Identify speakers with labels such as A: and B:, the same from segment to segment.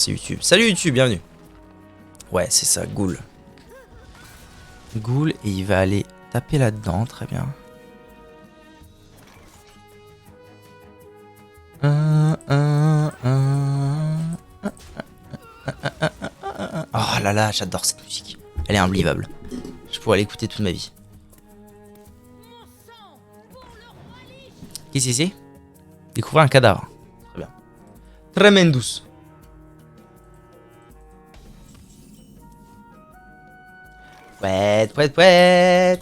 A: C'est YouTube. Salut YouTube, bienvenue. Ouais, c'est ça, Ghoul. Ghoul, et il va aller taper là-dedans, très bien. Oh là là, j'adore cette musique. Elle est imbelievable. Je pourrais l'écouter toute ma vie. Qu'est-ce que c'est? Découvrir un cadavre. Très bien. Tremendous. Pouet, pouet, pouet.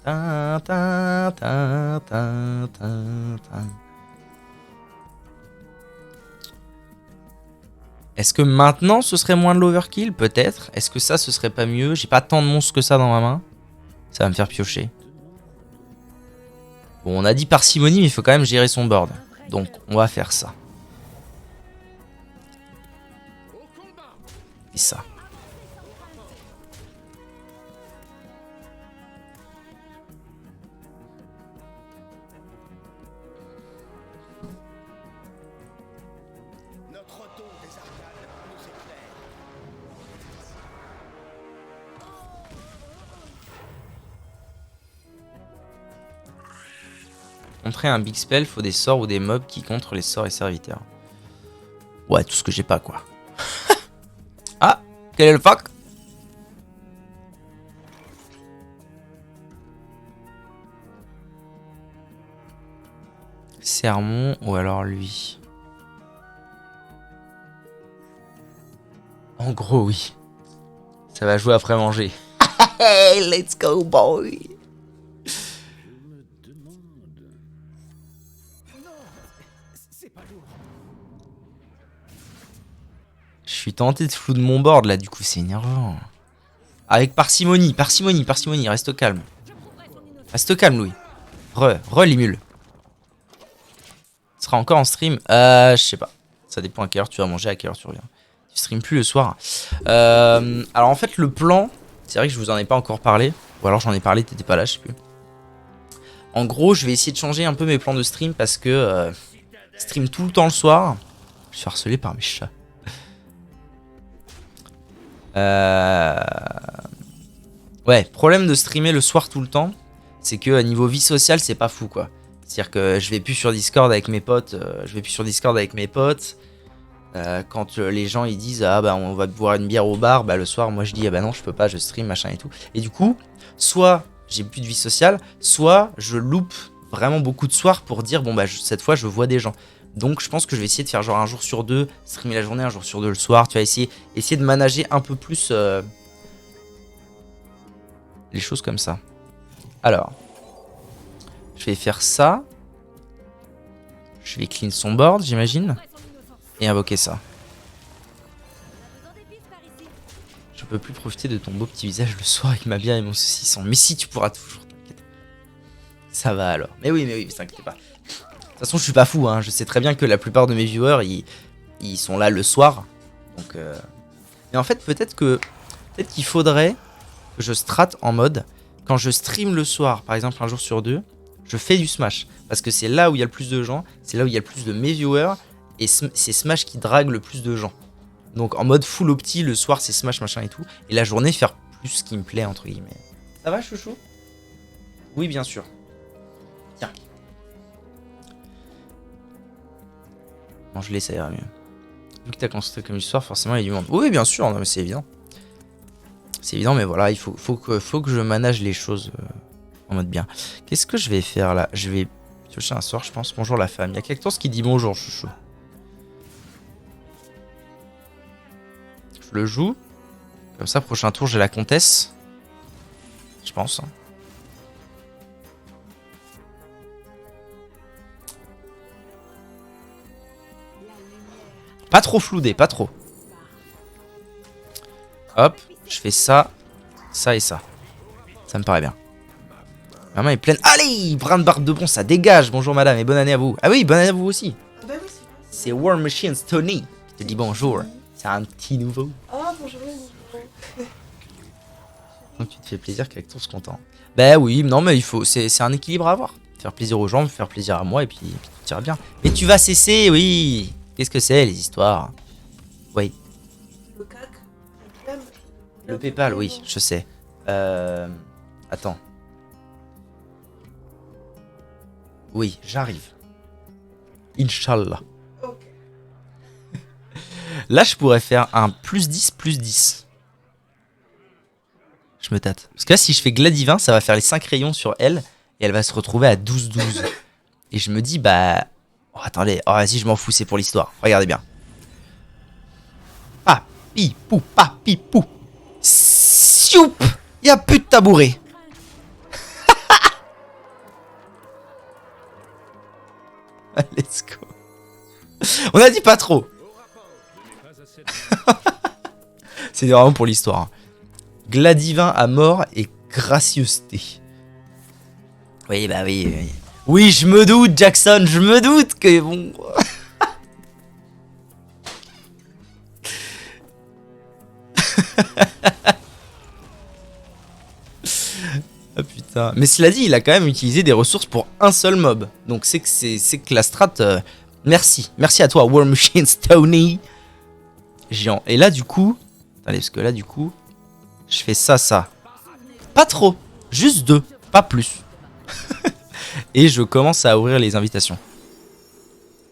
A: Ta, ta, ta, ta, ta, ta. Est-ce que maintenant ce serait moins de l'overkill? Peut-être. Est-ce que ça ce serait pas mieux? J'ai pas tant de monstres que ça dans ma main. Ça va me faire piocher. Bon, on a dit parcimonie, mais il faut quand même gérer son board. Donc, on va faire ça. Et ça. Contrer un big spell, faut des sorts ou des mobs qui contrent les sorts et serviteurs. Ouais, tout ce que j'ai pas, quoi. Ah, quel est le fuck? Sermon ou alors lui. En gros, oui. Ça va jouer après manger. Hey, let's go, boy. Je suis tenté de flou de mon board là, du coup c'est énervant. Avec parcimonie, parcimonie, parcimonie, reste calme. Reste calme, Louis. Re Limul. Tu seras encore en stream? Je sais pas. Ça dépend à quelle heure tu vas manger, à quelle heure tu reviens. Tu stream plus le soir. Alors en fait le plan, c'est vrai que je vous en ai pas encore parlé. Ou alors j'en ai parlé, t'étais pas là, je sais plus. En gros, je vais essayer de changer un peu mes plans de stream parce que stream tout le temps le soir. Je suis harcelé par mes chats. Ouais, problème de streamer le soir tout le temps, c'est que à niveau vie sociale, c'est pas fou quoi. C'est-à-dire que je vais plus sur Discord avec mes potes, quand les gens ils disent ah bah on va boire une bière au bar, bah le soir moi je dis ah bah non je peux pas, je stream machin et tout. Et du coup, soit j'ai plus de vie sociale, soit je loupe vraiment beaucoup de soirs pour dire bon bah cette fois je vois des gens. Donc je pense que je vais essayer de faire genre un jour sur deux, streamer la journée, un jour sur deux le soir, tu vas essayer de manager un peu plus les choses comme ça. Alors, je vais faire ça. Je vais clean son board, j'imagine. Et invoquer ça. Je peux plus profiter de ton beau petit visage le soir avec ma bière et mon saucisson. Mais si, tu pourras toujours, t'inquiète. Ça va alors. Mais oui, t'inquiète pas. De toute façon, je suis pas fou, hein. Je sais très bien que la plupart de mes viewers, ils sont là le soir. Donc, mais en fait, peut-être qu'il faudrait que je strat en mode, quand je stream le soir, par exemple un jour sur deux, je fais du Smash. Parce que c'est là où il y a le plus de gens, c'est là où il y a le plus de mes viewers, et c'est Smash qui drague le plus de gens. Donc en mode full opti, le soir c'est Smash machin et tout, et la journée faire plus ce qui me plaît entre guillemets. Ça va chouchou? Oui bien sûr. Tiens. Mange-les, ça ira mieux. Vu que t'as construit comme histoire, forcément il y a du monde. Oui bien sûr, non mais c'est évident. C'est évident, mais voilà, il faut que je manage les choses en mode bien. Qu'est-ce que je vais faire là? Je vais piocher un sort, je pense. Bonjour la femme. Il y a quelqu'un qui dit bonjour, chouchou. Je le joue. Comme ça, prochain tour, j'ai la comtesse. Je pense. Pas trop floudé, pas trop. Hop. Je fais ça, ça et ça. Ça me paraît bien. Ma main est pleine. Allez, brin de barbe de bon, ça dégage. Bonjour madame et bonne année à vous. Ah oui, bonne année à vous aussi.
B: Bah oui,
A: c'est War Machine Tony. Je te dis bonjour. C'est un petit nouveau.
B: oh, bonjour, bonjour.
A: Donc tu te fais plaisir qu'avec toi on se content. Bah oui, non mais il faut. C'est un équilibre à avoir. Faire plaisir aux gens, faire plaisir à moi et puis tout ira bien. Mais tu vas cesser, oui. Qu'est-ce que c'est les histoires? Oui.
B: Le CAC, même.
A: Le PayPal, oui, je sais. Attends. Oui, j'arrive. Inch'Allah.
B: Ok.
A: Là, je pourrais faire un +10/+10. Je me tâte. Parce que là, si je fais Gladivin, ça va faire les 5 rayons sur elle. Et elle va se retrouver à 12/12. Et je me dis, bah... Oh, attendez. Oh, vas-y, je m'en fous, c'est pour l'histoire. Regardez bien. Papi, pou, papi, pou. Sioup. Y'a plus de tabouret. Let's go. On a dit pas trop. C'est vraiment pour l'histoire. Gladivin à mort et gracieuseté. Oui, bah oui, oui. Oui, je me doute, Jackson, je me doute que bon. Ah putain. Mais cela dit, il a quand même utilisé des ressources pour un seul mob. Donc c'est que la strat. Merci. Merci à toi, War Machine Stony. Géant. Et là, du coup. Attendez, parce que là, du coup. Je fais ça. Pas trop. Juste 2. Pas plus. Et je commence à ouvrir les invitations.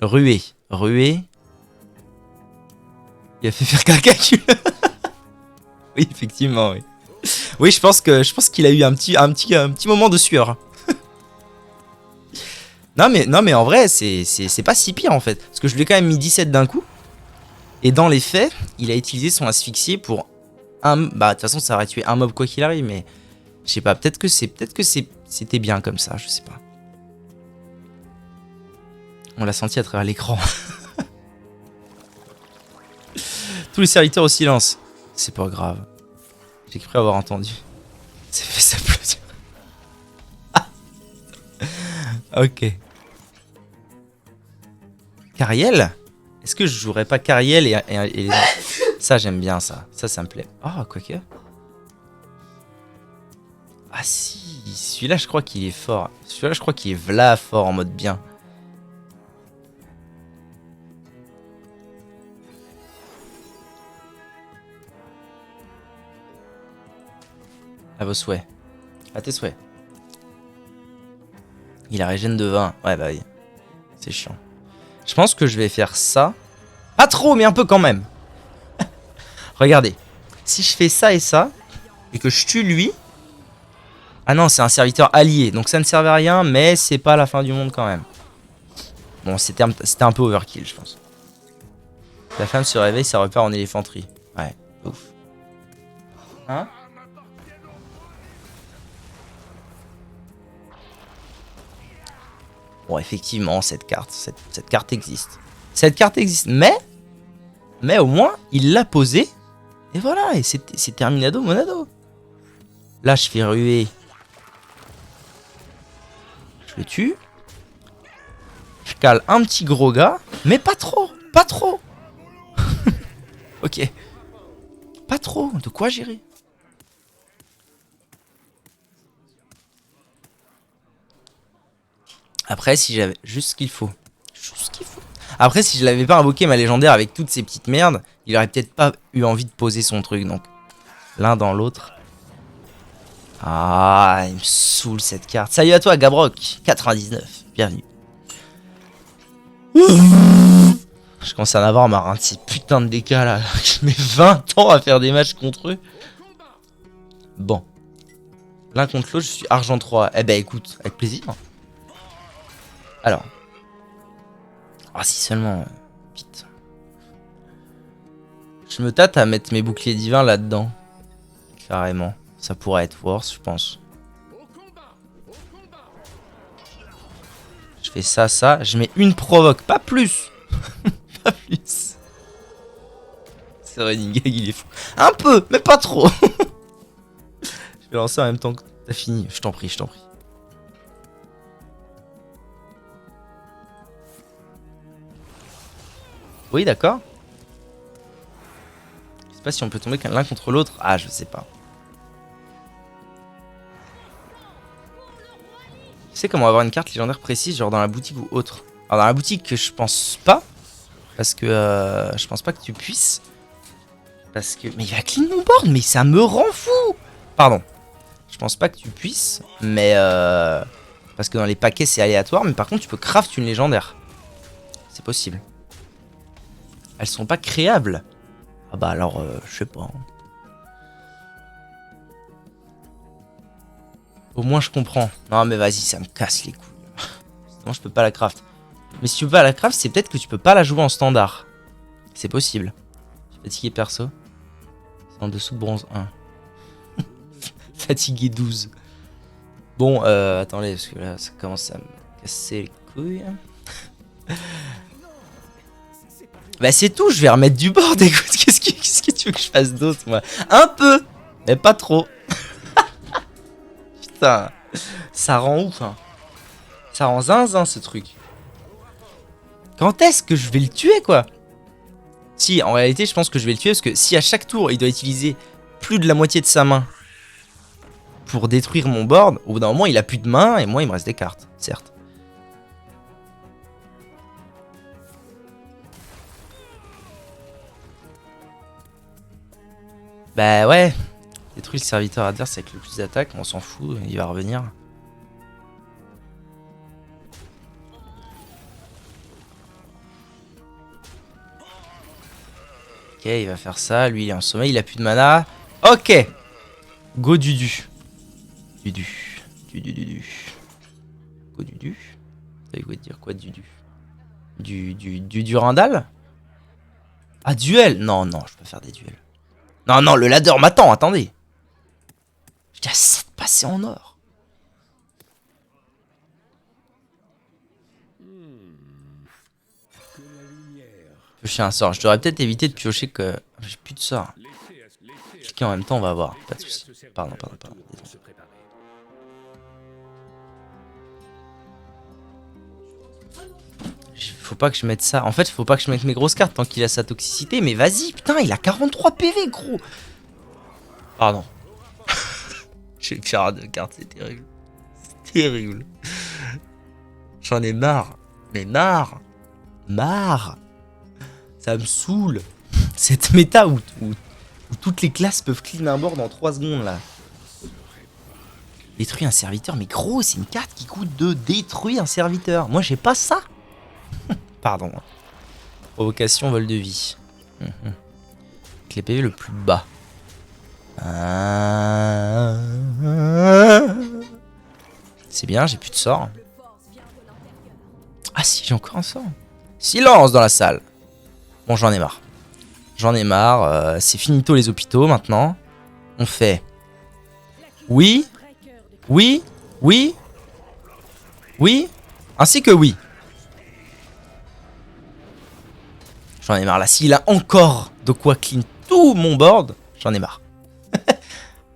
A: Ruée. Il a fait faire caca. Oui, effectivement, oui. Oui, je pense qu'il a eu un petit moment de sueur. non mais en vrai, c'est pas si pire en fait. Parce que je lui ai quand même mis 17 d'un coup. Et dans les faits, il a utilisé son asphyxié pour un... Bah, de toute façon, ça aurait tué un mob quoi qu'il arrive, mais... Je sais pas, peut-être que c'était bien comme ça, je sais pas. On l'a senti à travers l'écran. Tous les serviteurs au silence. C'est pas grave. J'ai cru avoir entendu. C'est fait s'applaudir. Ok. Cariel? Est-ce que je jouerais pas Cariel et... Ça, j'aime bien ça. Ça me plaît. Oh, quoique. Ah si, celui-là, je crois qu'il est fort. Celui-là, je crois qu'il est v'là fort en mode bien. À vos souhaits. À tes souhaits. Il a régène de 20. Ouais, bah oui. C'est chiant. Je pense que je vais faire ça. Pas trop, mais un peu quand même. Regardez. Si je fais ça et ça, et que je tue lui... Ah non, c'est un serviteur allié, donc ça ne servait à rien, mais c'est pas la fin du monde quand même. Bon, c'était un peu overkill, je pense. La femme se réveille, ça repart en éléphanterie. Ouais, ouf. Hein? Bon, effectivement, cette carte existe. Cette carte existe, mais au moins, il l'a posée. Et voilà, et c'est terminado monado. Là, je fais ruer. Je le tue. Je cale un petit gros gars, mais pas trop, pas trop. Ok. Pas trop, de quoi gérer? Après, si j'avais juste ce qu'il faut. Juste ce qu'il faut. Après, si je l'avais pas invoqué ma légendaire avec toutes ces petites merdes, il aurait peut-être pas eu envie de poser son truc. Donc, l'un dans l'autre. Ah, il me saoule cette carte. Salut à toi, Gabrock. 99. Bienvenue. Je commence à en avoir marre de ces putains de DK là. Je mets 20 ans à faire des matchs contre eux. Bon. L'un contre l'autre, je suis argent 3. Eh ben écoute, avec plaisir. Alors. Ah si seulement... Putain. Je me tâte à mettre mes boucliers divins là-dedans. Carrément. Ça pourrait être worse, je pense. Je fais ça. Je mets une provoque, pas plus. Pas plus. Ce running gag, il est fou. Un peu, mais pas trop. Je vais lancer en même temps que t'as fini. Je t'en prie. Oui, d'accord. Je sais pas si on peut tomber l'un contre l'autre. Ah, je sais pas. Tu sais comment avoir une carte légendaire précise, genre dans la boutique ou autre? Alors dans la boutique, je pense pas. Parce que je pense pas que tu puisses. Parce que... Mais il va clean mon board, mais ça me rend fou. Pardon. Je pense pas que tu puisses, mais... Parce que dans les paquets, c'est aléatoire. Mais par contre, tu peux craft une légendaire. C'est possible. Elles sont pas créables. Ah bah alors, je sais pas. Hein. Au moins, je comprends. Non, mais vas-y, ça me casse les couilles. Moi, je peux pas la craft. Mais si tu peux pas la craft, c'est peut-être que tu peux pas la jouer en standard. C'est possible. Je suis fatigué perso. C'est en dessous de bronze 1. Fatigué 12. Bon, attendez, parce que là, ça commence à me casser les couilles. Bah c'est tout, je vais remettre du board, écoute, qu'est-ce que tu veux que je fasse d'autre, moi? Un peu, mais pas trop. Putain, ça rend ouf, hein. Ça rend zinzin, ce truc. Quand est-ce que je vais le tuer, quoi? Si, en réalité, je pense que je vais le tuer, parce que si à chaque tour, il doit utiliser plus de la moitié de sa main pour détruire mon board, au bout d'un moment, il a plus de main, et moi, il me reste des cartes, certes. Bah ouais, détruit le serviteur adverse avec le plus d'attaque, on s'en fout, il va revenir. Ok, il va faire ça, lui il est en sommeil, il a plus de mana. Ok, go Dudu. Dudu. Go Dudu. Ça veut dire quoi Dudu? Du Randall? Ah, duel? Non, non, je peux faire des duels. Non, non, le ladder m'attend, attendez. J'ai 7 passés en or. Piocher un sort. Je devrais peut-être éviter de piocher que... J'ai plus de sort. Cliquer en même temps, on va voir. Pas de soucis. Pardon. Faut pas que je mette ça. En fait, faut pas que je mette mes grosses cartes tant qu'il a sa toxicité. Mais vas-y, putain, il a 43 PV, gros. Pardon. J'ai que faire 2 cartes, c'est terrible. C'est terrible. J'en ai marre. Mais marre. Ça me saoule. Cette méta où toutes les classes peuvent clean un board en 3 secondes, là. Détruire un serviteur. Mais gros, c'est une carte qui coûte de détruire un serviteur. Moi, j'ai pas ça. Pardon. Provocation, vol de vie. Avec les PV le plus bas. C'est bien, j'ai plus de sort. Ah si, j'ai encore un sort. Silence dans la salle. Bon, j'en ai marre. C'est finito les hôpitaux maintenant. On fait... Oui. Ainsi que oui. J'en ai marre là. S'il a encore de quoi clean tout mon board, j'en ai marre.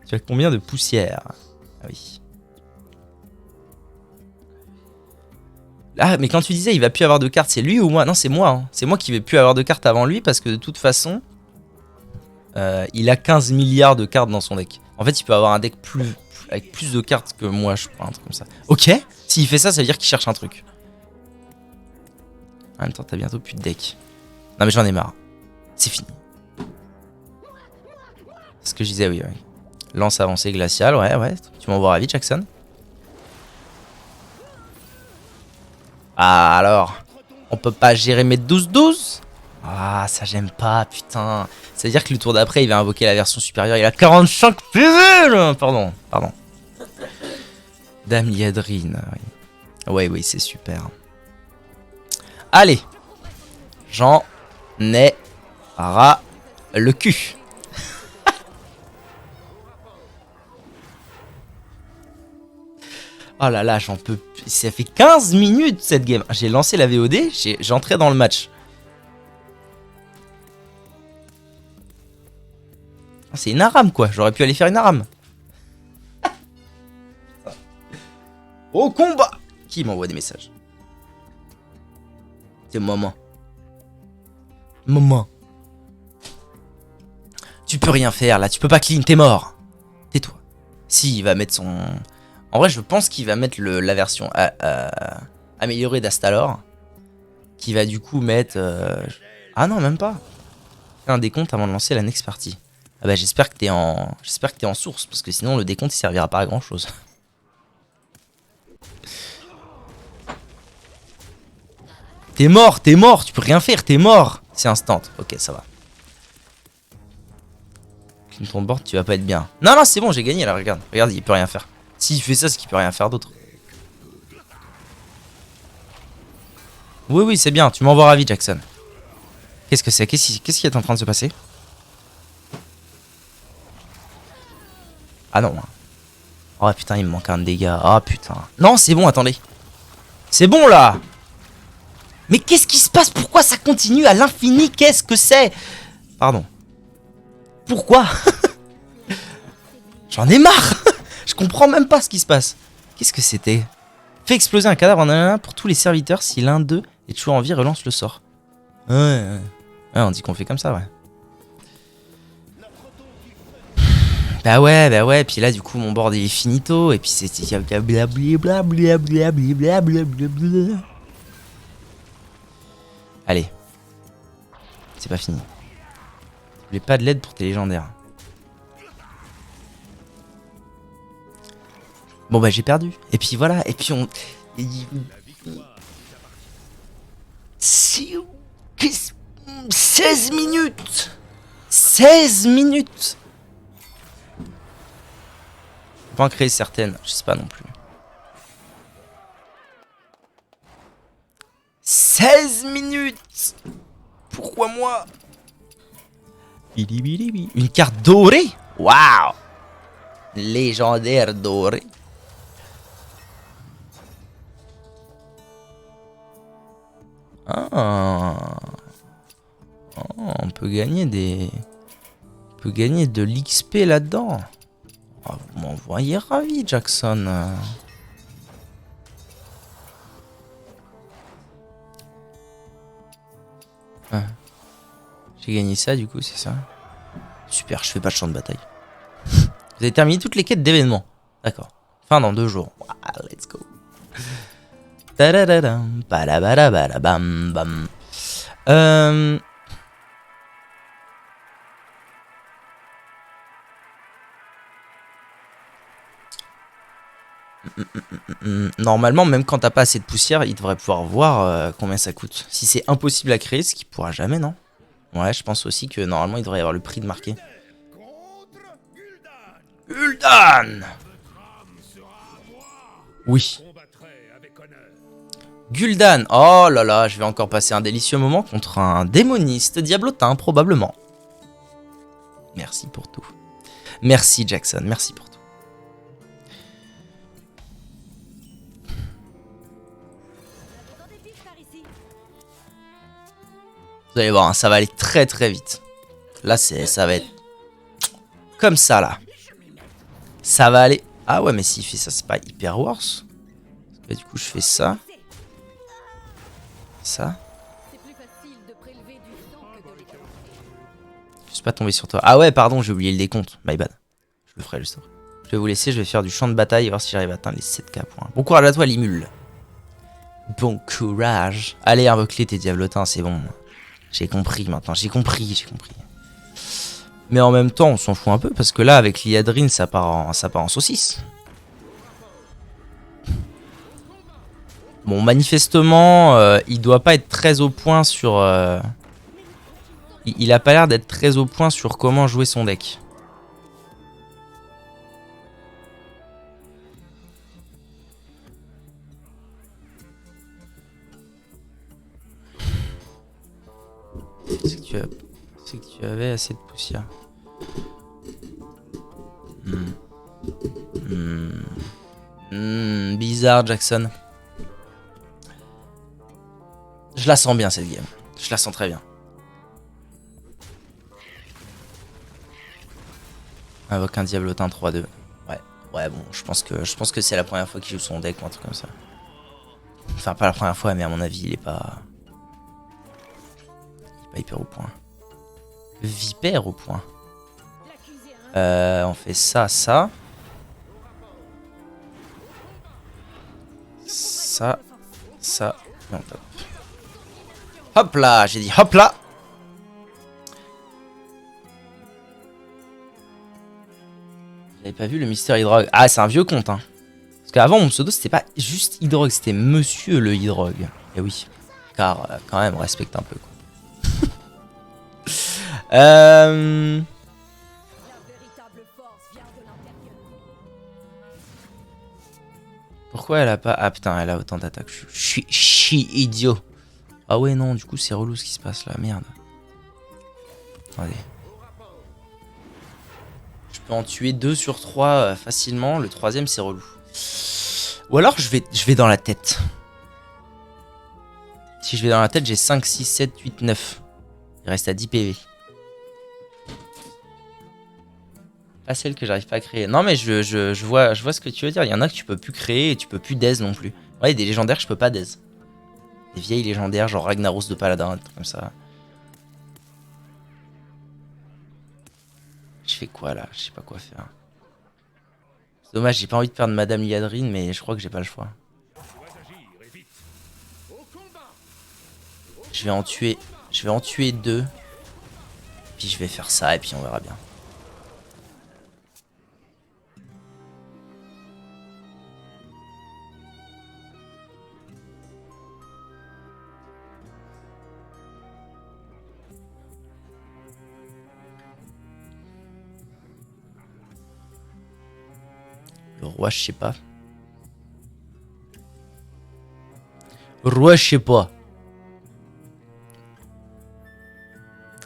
A: Tu as combien de poussière? Ah oui. Ah, mais quand tu disais il va plus avoir de cartes, c'est lui ou moi? Non, c'est moi. Hein. C'est moi qui vais plus avoir de cartes avant lui parce que de toute façon, il a 15 milliards de cartes dans son deck. En fait, il peut avoir un deck avec plus de cartes que moi, je crois, un truc comme ça. Ok, s'il fait ça, ça veut dire qu'il cherche un truc. En même temps, t'as bientôt plus de deck. Non mais j'en ai marre. C'est fini. Ce que je disais, oui. Lance avancée glaciale, ouais. Tu m'envoies vite, Jackson. Ah alors, on peut pas gérer mes 12-12? Ah, ça j'aime pas, putain. C'est-à-dire que le tour d'après, il va invoquer la version supérieure. Il a 45 PV là. Pardon. Dame Liadrine, oui. Oui, c'est super. Allez. J'en ai ras le cul. Oh là là, j'en peux plus. Ça fait 15 minutes cette game. J'ai lancé la VOD, j'entrais dans le match. C'est une Aram quoi, j'aurais pu aller faire une Aram. Au combat. Qui m'envoie des messages? C'est maman. Tu peux rien faire là, tu peux pas clean, t'es mort. Tais-toi. Si, il va mettre son... En vrai, je pense qu'il va mettre la version améliorée d'Astalor. qui va du coup mettre... Ah non, même pas. Un décompte avant de lancer la next party. Ah bah j'espère que t'es en source, parce que sinon le décompte il servira pas à grand chose. T'es mort, tu peux rien faire, t'es mort. C'est instant, ok ça va. Ton board, tu vas pas être bien. Non, non, c'est bon, j'ai gagné là, regarde. Regarde, il peut rien faire. S'il fait ça, c'est qu'il peut rien faire d'autre. Oui, oui, c'est bien, tu m'envoies ravi, Jackson. Qu'est-ce que c'est? Qu'est-ce qui est en train de se passer? Ah non. Oh putain, il me manque un de dégâts. Ah putain. Non, c'est bon, attendez. C'est bon là. Mais qu'est-ce qui se passe? Pourquoi ça continue à l'infini? Qu'est-ce que c'est? Pardon. Pourquoi? J'en ai marre. Je comprends même pas ce qui se passe. Qu'est-ce que c'était? Fait exploser un cadavre en un pour tous les serviteurs. Si l'un d'eux est toujours en vie, relance le sort. Ouais, on dit qu'on fait comme ça, ouais. Bah ouais, puis là du coup mon board il est finito, et puis c'est allez. C'est pas fini. Je voulais pas de l'aide pour tes légendaires. Bon bah j'ai perdu. Et puis voilà, et puis on... 16 minutes 16 minutes. On peut en créer certaines, je sais pas non plus. 16 minutes. Pourquoi moi? Une carte dorée. Waouh. Légendaire dorée. Ah. Oh, on peut gagner des... On peut gagner de l'XP là-dedans. Oh, vous m'envoyez ravi, Jackson. Ah. J'ai gagné ça du coup, c'est ça? Super, je fais pas de champ de bataille. Vous avez terminé toutes les quêtes d'événements. D'accord. Fin dans 2 jours. Wow, let's go. Tadadadam, badabadabadabam, bam. Normalement, même quand t'as pas assez de poussière, il devrait pouvoir voir combien ça coûte. Si c'est impossible à créer, ce qui pourra jamais, non? Ouais, je pense aussi que normalement, il devrait y avoir le prix de marqué. Gul'dan! Oui. Gul'dan! Oh là là, je vais encore passer un délicieux moment contre un démoniste diablotin, probablement. Merci pour tout. Merci, Jackson, merci pour tout. Vous allez voir, hein, ça va aller très très vite. Là, ça va être comme ça, là. Ça va aller... Ah ouais, mais s'il fait ça, c'est pas hyper worse. Et du coup, je fais ça. Ça. Je suis pas tombé sur toi. Ah ouais, pardon, j'ai oublié le décompte. My bad. Je le ferai juste après. Je vais vous laisser, je vais faire du champ de bataille et voir si j'arrive à atteindre les 7k points. Bon courage à toi, Limul. Bon courage. Allez, invoque-les tes diablotins, c'est bon. J'ai compris maintenant, j'ai compris. Mais en même temps, on s'en fout un peu parce que là, avec Liadrine, ça part en saucisse. Bon, manifestement, il doit pas être très au point sur... Il a pas l'air d'être très au point sur comment jouer son deck. C'est que tu avais assez de poussière. Bizarre, Jackson. Je la sens bien cette game. Je la sens très bien. Invoque un diablotin 3-2. Ouais, bon, je pense que c'est la première fois qu'il joue son deck ou un truc comme ça. Enfin, pas la première fois, mais à mon avis, il est pas hyper au point. Vipère au point. On fait ça. Ça. Et on tape. Hop là, j'ai dit hop là. J'avais pas vu le Mister Hydrogue. Ah, c'est un vieux compte, hein. Parce qu'avant, mon pseudo, c'était pas juste Hydrogue, c'était Monsieur le Hydrogue. Et oui, car quand même, respecte un peu, quoi. Pourquoi elle a pas... Ah putain, elle a autant d'attaques. Je suis idiot. Ah ouais, non, du coup, c'est relou ce qui se passe là. Merde. Attendez. Je peux en tuer 2 sur 3 facilement. Le troisième, c'est relou. Ou alors, je vais dans la tête. Si je vais dans la tête, j'ai 5, 6, 7, 8, 9. Il reste à 10 PV. Pas celle que j'arrive pas à créer. Non, mais je vois ce que tu veux dire. Il y en a que tu peux plus créer et tu peux plus daze non plus. Ouais, il y a des légendaires que je peux pas daze. Des vieilles légendaires, genre Ragnaros de Paladin, des trucs comme ça. Je fais quoi là? Je sais pas quoi faire. C'est dommage, j'ai pas envie de perdre Madame Liadrine, mais je crois que j'ai pas le choix. Je vais en tuer 2. Puis je vais faire ça et puis on verra bien. Le roi, je sais pas. Roi, je sais pas.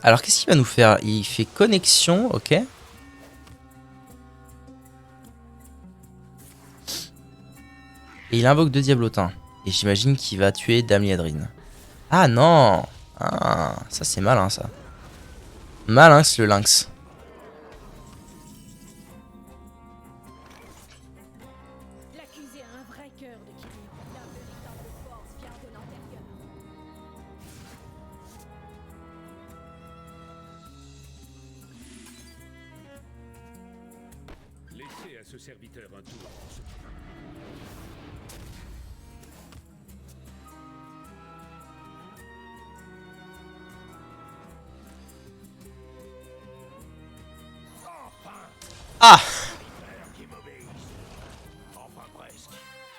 A: Alors, qu'est-ce qu'il va nous faire? Il fait connexion, ok. Et il invoque 2 diablotins. Et j'imagine qu'il va tuer Dame Liadrine. Ah non! Ah, ça c'est malin ça. Malinx le lynx.
C: Laissez à ce serviteur un tour pour ce qui...
A: Ah!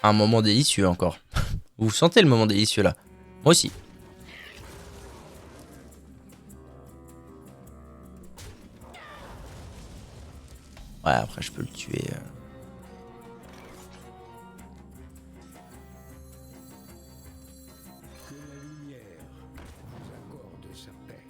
A: Un moment délicieux encore. Vous sentez le moment délicieux là? Moi aussi. Ouais, après je peux le tuer.
C: Que la lumière vous accorde sa paix.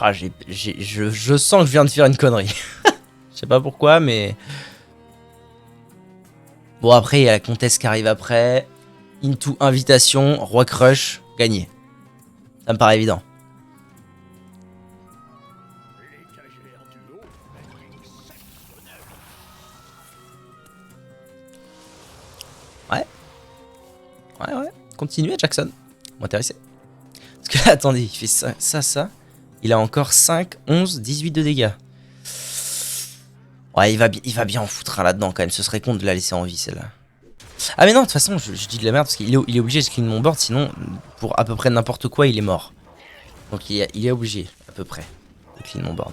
A: Ah, je sens que je viens de faire une connerie. Je sais pas pourquoi, mais... Bon, après, il y a la comtesse qui arrive après. Into invitation, roi crush, gagné. Ça me paraît évident. Ouais. Ouais. Continuez, Jackson. M'intéresser. Parce que là, attendez, il fait ça. Il a encore 5, 11, 18 de dégâts. Ouais, il va bien en foutre un là-dedans quand même. Ce serait con de la laisser en vie, celle-là. Ah mais non, de toute façon, je dis de la merde parce qu'il est obligé de clean mon board. Sinon, pour à peu près n'importe quoi, il est mort. Donc il est obligé, à peu près, de clean mon board.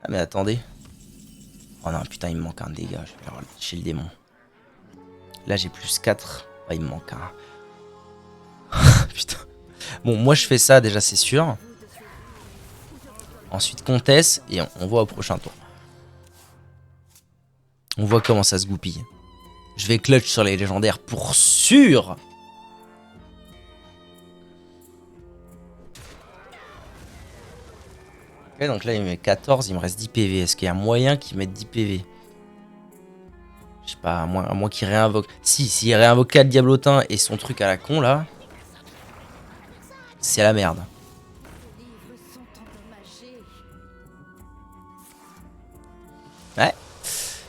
A: Ah mais attendez. Oh non, putain, il me manque un dégât. Je vais aller chez le démon. Là, j'ai plus 4. Oh, il me manque un. Putain. Bon, moi, je fais ça, déjà, c'est sûr. Ensuite, comtesse. Et on voit au prochain tour. On voit comment ça se goupille. Je vais clutch sur les légendaires pour sûr. Ok, donc là il met 14, il me reste 10 PV. Est-ce qu'il y a moyen qu'il mette 10 PV? Je sais pas, à moins qu'il réinvoque. Si, s'il réinvoque le diablotin et son truc à la con là, c'est la merde. Ouais.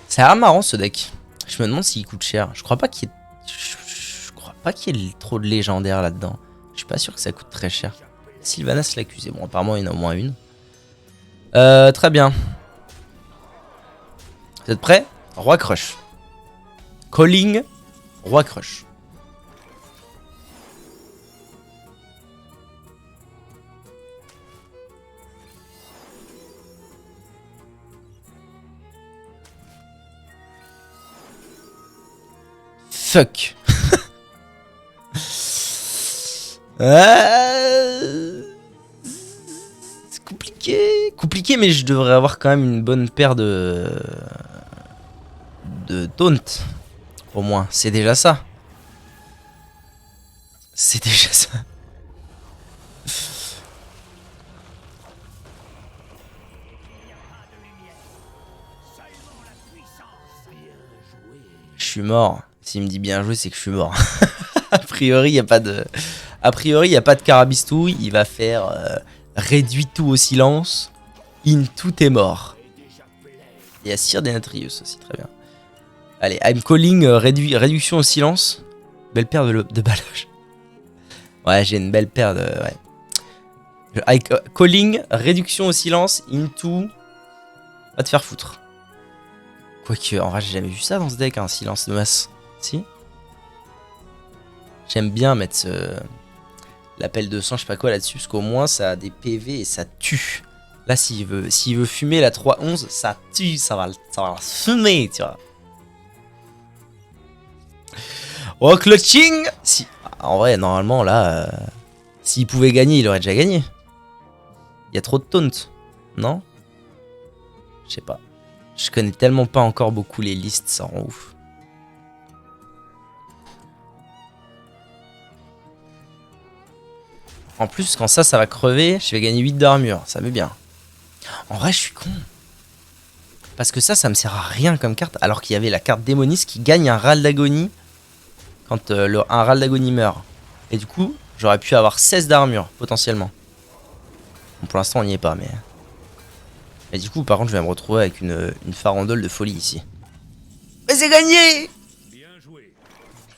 A: Ça a l'air marrant ce deck. Je me demande s'il coûte cher. Je crois pas qu'il y ait... Je crois pas qu'il y ait trop de légendaires là-dedans. Je suis pas sûr que ça coûte très cher. Sylvanas l'accusé. Bon, apparemment il y en a au moins une. Très bien. Vous êtes prêts? Roi Crush. Calling, Roi Crush. Fuck. C'est compliqué. Compliqué, mais je devrais avoir quand même une bonne paire de taunt. Au moins, c'est déjà ça. C'est déjà ça. Je suis mort. S'il me dit bien joué, c'est que je suis mort. A priori, il n'y a pas de... A priori, il n'y a pas de carabistouille. Il va faire réduit tout au silence. In tout est mort. Il y a Sire Denatrius aussi, très bien. Allez, I'm calling réduction au silence. Belle paire de balloches. Ouais, j'ai une belle paire de... Ouais. Calling réduction au silence into... Va te faire foutre. Quoique, en vrai, j'ai jamais vu ça dans ce deck, un silence de masse. Si. J'aime bien mettre l'appel de sang, je sais pas quoi là-dessus, parce qu'au moins ça a des PV et ça tue. Là, s'il veut fumer la 3-11, ça tue, ça va la fumer, tu vois. Oh, clutching! Si, en vrai, normalement, là, s'il pouvait gagner, il aurait déjà gagné. Il y a trop de taunt, non? Je sais pas. Je connais tellement pas encore beaucoup les listes, ça rend ouf. En plus, quand ça va crever, je vais gagner 8 d'armure. Ça met bien. En vrai, je suis con. Parce que ça me sert à rien comme carte. Alors qu'il y avait la carte démoniste qui gagne un râle d'agonie quand un râle d'agonie meurt. Et du coup, j'aurais pu avoir 16 d'armure, potentiellement. Bon, pour l'instant, on n'y est pas, mais... Et du coup, par contre, je vais me retrouver avec une farandole de folie ici. Mais c'est gagné!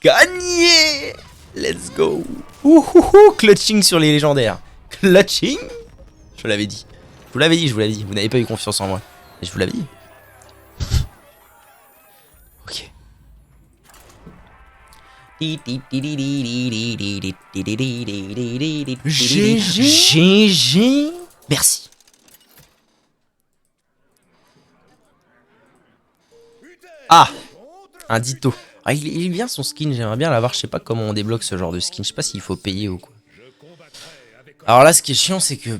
A: Gagné! Let's go! Ouhouhou! Clutching sur les légendaires. Clutching? Je vous l'avais dit. Je vous l'avais dit, je vous l'avais dit. Vous n'avez pas eu confiance en moi. Mais je vous l'avais dit. Ok. GG. Merci. Ah! Un ditto. Ah, il est bien son skin, j'aimerais bien l'avoir. Je sais pas comment on débloque ce genre de skin. Je sais pas s'il faut payer ou quoi. Alors là, ce qui est chiant, c'est que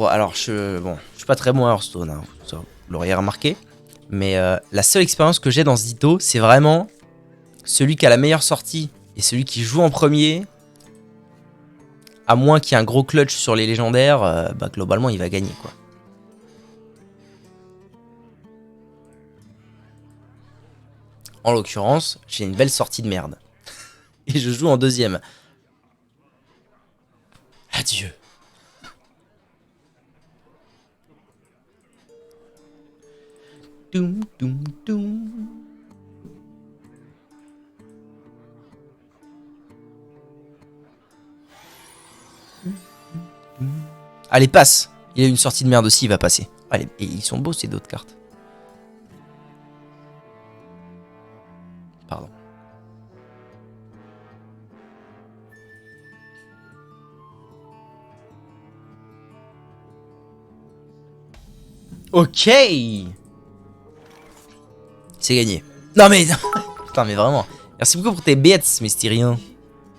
A: alors, je suis pas très bon à Hearthstone, hein, vous l'auriez remarqué. Mais la seule expérience que j'ai dans ce ditto, c'est vraiment celui qui a la meilleure sortie et celui qui joue en premier. À moins qu'il y ait un gros clutch sur les légendaires, bah globalement, il va gagner, quoi. En l'occurrence, j'ai une belle sortie de merde. Et je joue en deuxième. Adieu. Doum, doum, doum. Allez, passe. Il a une sortie de merde aussi, il va passer. Allez, et ils sont beaux ces d'autres cartes. Pardon. Ok. C'est gagné. Non mais... Putain mais vraiment. Merci beaucoup pour tes bêtes, Mystérien.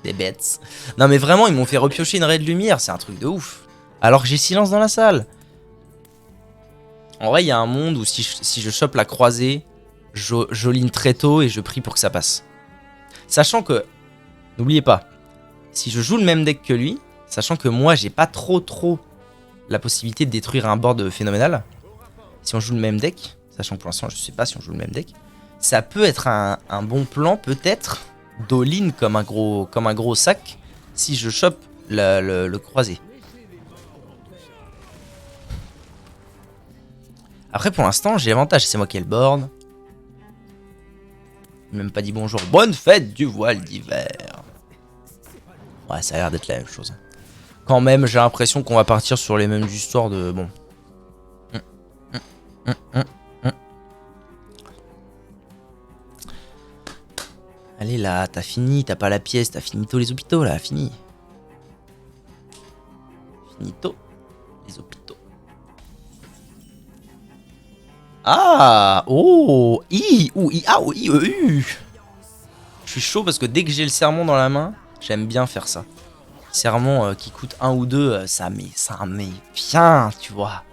A: Des bêtes. Non mais vraiment, ils m'ont fait repiocher une raie de lumière. C'est un truc de ouf. Alors que j'ai silence dans la salle. En vrai, il y a un monde où si je chope la croisée, j'oline très tôt et je prie pour que ça passe. Sachant que... N'oubliez pas. Si je joue le même deck que lui, sachant que moi, j'ai pas trop la possibilité de détruire un board phénoménal. Si on joue le même deck, sachant que pour l'instant je sais pas si on joue le même deck, ça peut être un bon plan peut-être d'all-in comme un gros sac si je chope le croisé. Après pour l'instant j'ai l'avantage, c'est moi qui ai le board. Même pas dit bonjour. Bonne fête du voile d'hiver. Ouais, ça a l'air d'être la même chose. Quand même, j'ai l'impression qu'on va partir sur les mêmes histoires de... Bon. Allez là, t'as fini, t'as pas la pièce, t'as finito les hôpitaux là, fini. Finito les hôpitaux. Ah, oh, Je suis chaud parce que dès que j'ai le sermon dans la main, j'aime bien faire ça. Sermon qui coûte 1 ou 2, ça met bien, tu vois.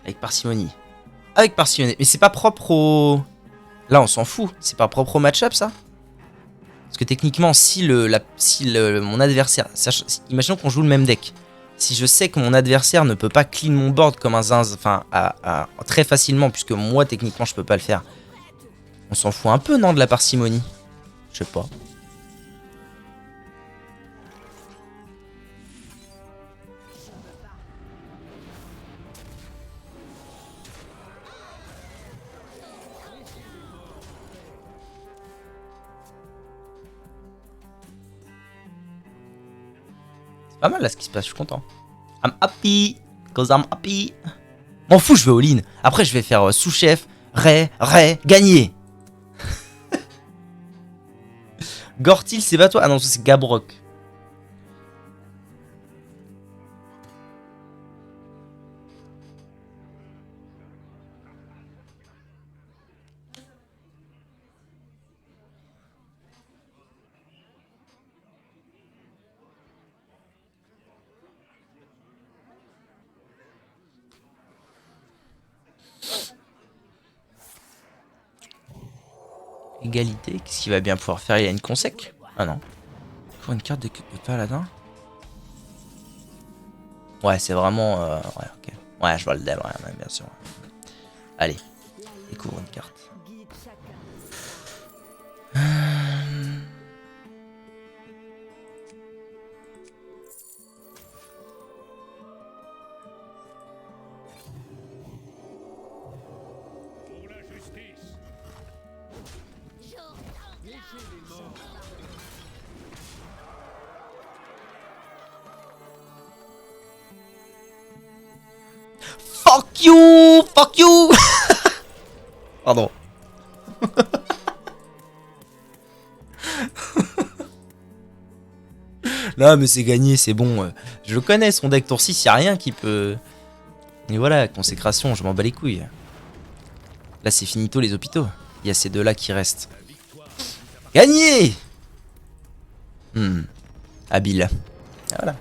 A: Avec parcimonie. Avec parcimonie. Mais c'est pas propre au... Là, on s'en fout. C'est pas propre au match-up, ça. Parce que techniquement, si mon adversaire... Imaginons qu'on joue le même deck. Si je sais que mon adversaire ne peut pas clean mon board comme un zinz, enfin, très facilement, puisque moi, techniquement, je peux pas le faire. On s'en fout un peu, non, de la parcimonie? Je sais pas. C'est pas mal là ce qui se passe, je suis content. I'm happy, cause I'm happy. M'en fous, je vais all-in. Après, je vais faire sous-chef, gagner. Gortil, c'est pas toi? Ah non, c'est Gabrok. Égalité, qu'est-ce qu'il va bien pouvoir faire? Il a une consec? Ah non. Pour une carte de paladin? Ouais, c'est vraiment... ouais, ok. Ouais, je vois le dev, ouais, bien sûr. Allez, découvre une carte. Fuck you! Fuck you! Pardon. Non mais c'est gagné, c'est bon. Je le connais son deck tour 6, y'a rien qui peut... Et voilà, consécration, je m'en bats les couilles. Là c'est finito les hôpitaux. Il y a ces deux là qui restent. Gagné! Habile. Et voilà.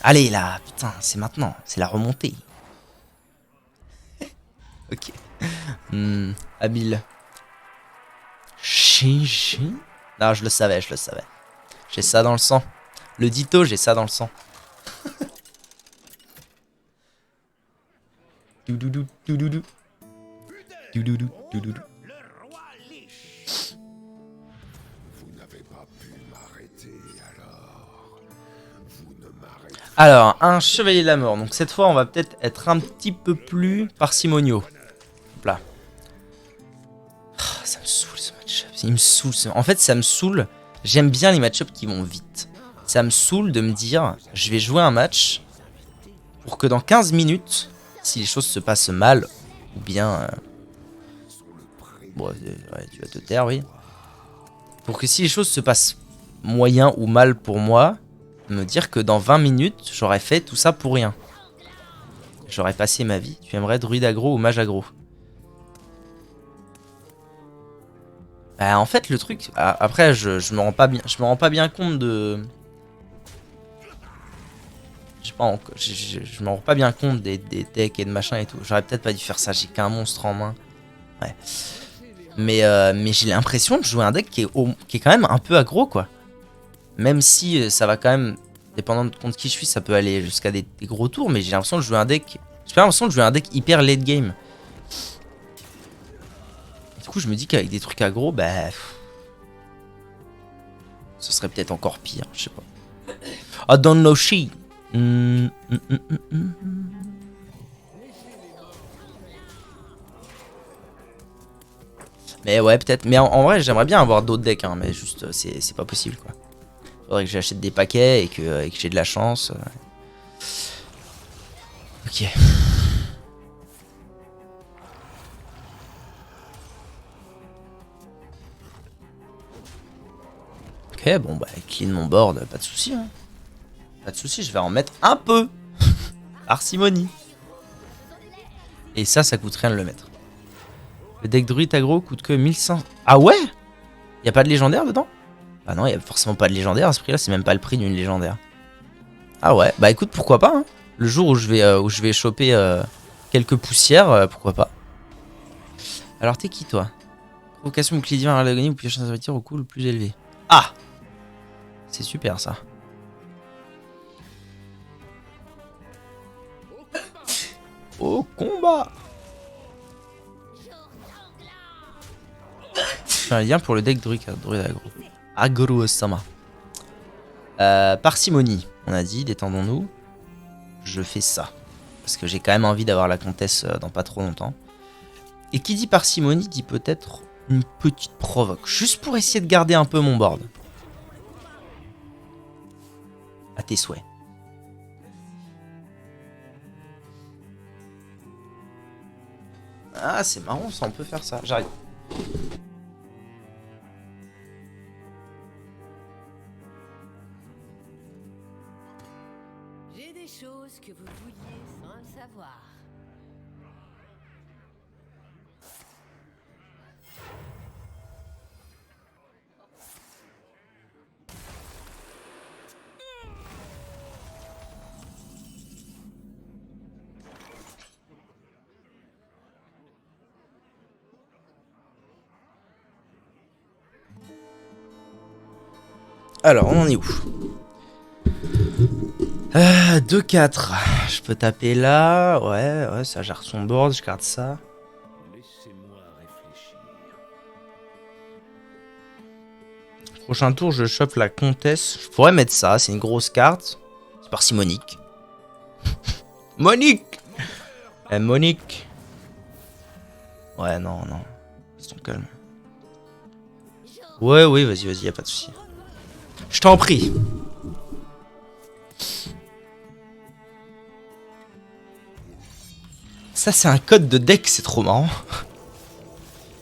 A: Allez là, putain, c'est maintenant, c'est la remontée. Ok. Habile. Chichi. Non, je le savais, je le savais. J'ai ça dans le sang. Le dito, j'ai ça dans le sang. Doudoudou, doudoudou. Doudoudou, doudoudou. Alors, un chevalier de la mort. Donc cette fois, on va peut-être être un petit peu plus parcimonieux. Hop là. Oh, ça me saoule ce match-up. Il me saoule. En fait, ça me saoule. J'aime bien les match-ups qui vont vite. Ça me saoule de me dire, je vais jouer un match pour que dans 15 minutes, si les choses se passent mal, ou bien... Bon, ouais, tu vas te taire, oui. Pour que si les choses se passent moyen ou mal pour moi... Me dire que dans 20 minutes, j'aurais fait tout ça pour rien. J'aurais passé ma vie. Tu aimerais druide aggro ou mage aggro? Bah en fait le truc... Après je me rends pas bien compte de... Je me rends pas bien compte des decks et de machin et tout. J'aurais peut-être pas dû faire ça, j'ai qu'un monstre en main. Ouais. Mais j'ai l'impression de jouer un deck qui est quand même un peu aggro quoi. Même si ça va quand même, dépendant de contre qui je suis, ça peut aller jusqu'à des gros tours, mais j'ai l'impression de jouer un deck... J'ai pas l'impression de jouer un deck hyper late game. Du coup, je me dis qu'avec des trucs aggro, bah... ce serait peut-être encore pire, je sais pas. I don't know she. Mais ouais, peut-être. Mais en vrai, j'aimerais bien avoir d'autres decks, hein, mais juste, c'est pas possible, quoi. Faudrait que j'achète des paquets et que j'ai de la chance. Ok. Ok, bon, bah, clean mon board, pas de soucis. Hein. Pas de soucis, je vais en mettre un peu. Parcimonie. Et ça coûte rien de le mettre. Le deck druide aggro coûte que 1500. Ah ouais? Y a pas de légendaire dedans? Bah non, y a forcément pas de légendaire à ce prix là, c'est même pas le prix d'une légendaire. Ah ouais, bah écoute, pourquoi pas hein. Le jour où je vais choper quelques poussières, pourquoi pas. Alors t'es qui toi? Provocation ou clé divin à l'agonie ou piocher un serviteur au coût le plus élevé. Ah! C'est super ça. Au combat! Je fais un lien pour le deck druide aggro. Agro-sama. Parcimonie, on a dit, détendons-nous. Je fais ça. Parce que j'ai quand même envie d'avoir la comtesse dans pas trop longtemps. Et qui dit parcimonie dit peut-être une petite provoque. Juste pour essayer de garder un peu mon board. À tes souhaits. Ah, c'est marrant ça, on peut faire ça. J'arrive.
D: J'ai des choses que vous vouliez sans le savoir.
A: Alors, on en est où? 2-4. Je peux taper là. Ouais, ça gère son board, je garde ça.
C: Laissez-moi réfléchir.
A: Prochain tour, je chope la comtesse. Je pourrais mettre ça, c'est une grosse carte. C'est parcimonique. Monique! Monique. Ouais, non. Restons calme. Ouais, oui, vas-y, y a pas de souci. Je t'en prie. Ça, c'est un code de deck, c'est trop marrant.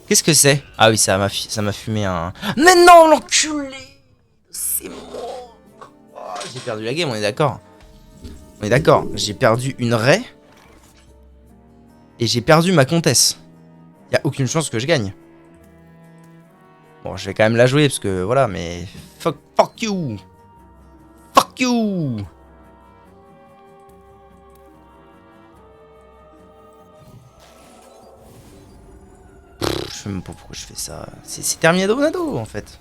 A: Qu'est-ce que c'est? Ah oui, ça m'a fumé un... Mais non, l'enculé! C'est moi! Oh, j'ai perdu la game, on est d'accord? On est d'accord, j'ai perdu une raie. Et j'ai perdu ma comtesse. Y a aucune chance que je gagne. Bon, je vais quand même la jouer parce que voilà, mais... Fuck you! Fuck you! Je sais même pas pourquoi je fais ça. C'est Terminado Nado en fait.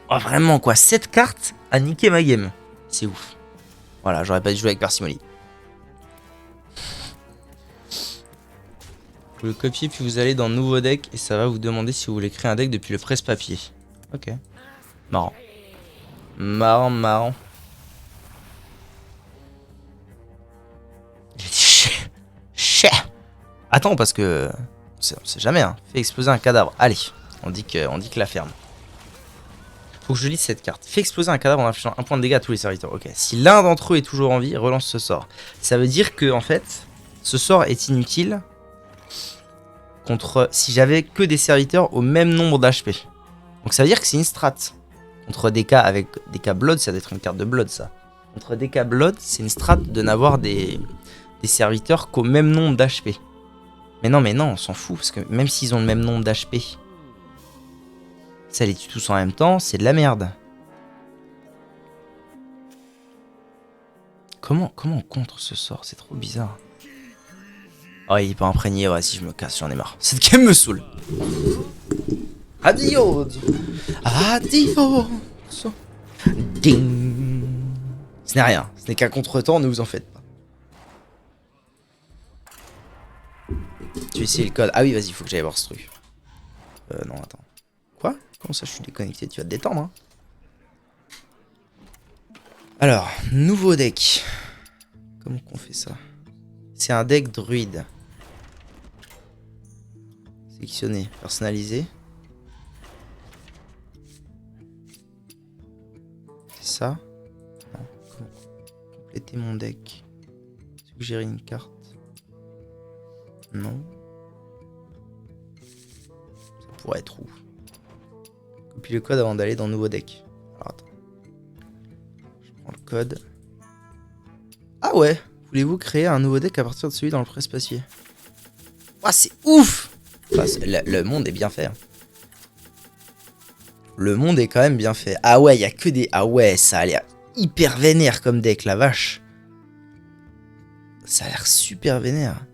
A: Oh vraiment quoi, 7 cartes à niquer ma game. C'est ouf. Voilà, j'aurais pas dû jouer avec parcimonie. Vous le copiez puis vous allez dans nouveau deck et ça va vous demander si vous voulez créer un deck depuis le presse-papier. Ok. Marrant. Marrant. J'ai dit chais. Attends parce que on sait jamais hein. Fait exploser un cadavre. Allez, on dit que la ferme. Faut que je lise cette carte. Fait exploser un cadavre en infligeant un point de dégâts à tous les serviteurs. Ok. Si l'un d'entre eux est toujours en vie, relance ce sort. Ça veut dire que en fait, ce sort est inutile contre si j'avais que des serviteurs au même nombre d'HP. Donc ça veut dire que c'est une strat. Contre des cas avec des cas Blood, ça doit être une carte de Blood ça. Contre des cas Blood, c'est une strat de n'avoir des serviteurs qu'au même nombre d'HP. Mais non, on s'en fout, parce que même s'ils ont le même nombre d'HP, ça les tue tous en même temps, c'est de la merde. Comment on contre ce sort? C'est trop bizarre. Oh, il est pas imprégné, ouais, si je me casse, j'en ai marre. Cette game me saoule. Adios. Adios. Ding. Ce n'est rien, ce n'est qu'un contretemps, ne vous en faites pas. Tu as essayé le code. Ah oui, vas-y, faut que j'aille voir ce truc. Non, attends. Quoi? Comment ça, je suis déconnecté? Tu vas te détendre, hein? Alors, nouveau deck. Comment qu'on fait ça? C'est un deck druide. Sélectionner, personnaliser. C'est ça? Non. Comment compléter mon deck? Suggérer une carte. Non. Ça pourrait être où? Copie le code avant d'aller dans nouveau deck. Alors attends. Je prends le code. Ah ouais! Voulez-vous créer un nouveau deck à partir de celui dans le presse-papier? Ah, c'est ouf! Enfin, le monde est bien fait. Hein. Le monde est quand même bien fait. Ah ouais, il y a que des... Ah ouais, ça a l'air hyper vénère comme deck, la vache. Ça a l'air super vénère.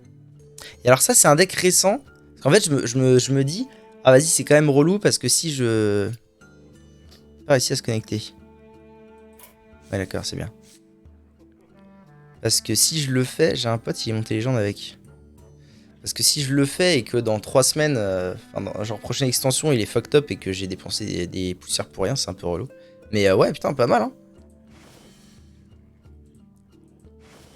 A: Et alors ça, c'est un deck récent. Parce qu'en fait, je me dis... Ah vas-y, c'est quand même relou parce que si je... Pas réussi à se connecter. Ouais, d'accord, c'est bien. Parce que si je le fais... J'ai un pote, il est monté légende avec... Parce que si je le fais et que dans 3 semaines, genre prochaine extension, il est fucked up et que j'ai dépensé des poussières pour rien, c'est un peu relou. Mais ouais, putain, pas mal, hein.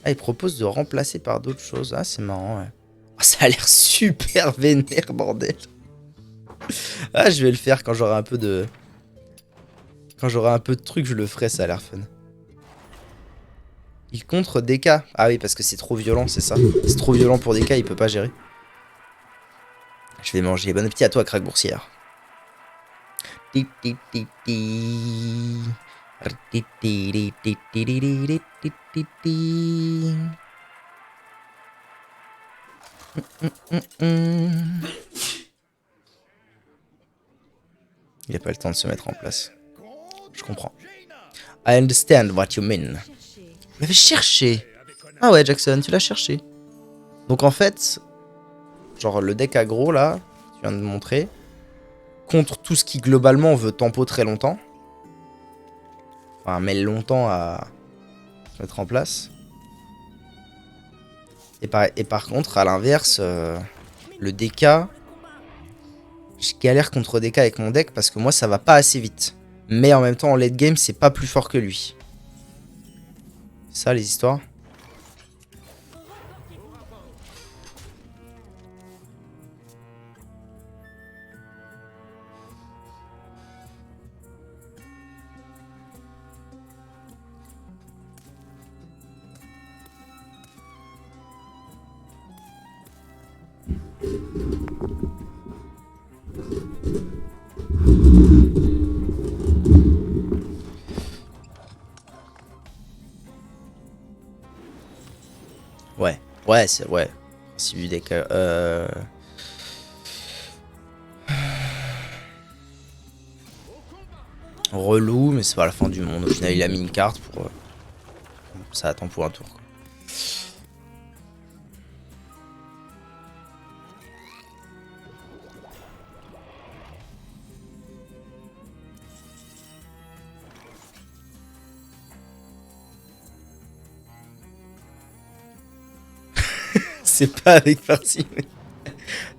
A: Ah, il propose de remplacer par d'autres choses. Ah, c'est marrant, ouais. Oh, ça a l'air super vénère, bordel. Ah, je vais le faire quand j'aurai un peu de... Quand j'aurai un peu de trucs, je le ferai, ça a l'air fun. Il contre DK. Ah oui, parce que c'est trop violent, c'est ça. C'est trop violent pour DK, il peut pas gérer. Je vais manger. Bon appétit à toi, craque boursière. Il a pas le temps de se mettre en place. Je comprends. I understand what you mean. Vous l'avez cherché. Ah ouais, Jackson, tu l'as cherché. Donc en fait, genre le deck aggro là, tu viens de me montrer, contre tout ce qui globalement veut tempo très longtemps. Enfin, met longtemps à se mettre en place. Et par contre, à l'inverse, le DK, je galère contre DK avec mon deck parce que moi ça va pas assez vite. Mais en même temps, en late game, c'est pas plus fort que lui. C'est ça les histoires. Ouais, ouais, c'est ouais. Principe du deck. Relou, mais c'est pas la fin du monde. Au final, il a mis une carte pour. Ça attend pour un tour. Quoi. C'est pas avec parti, mais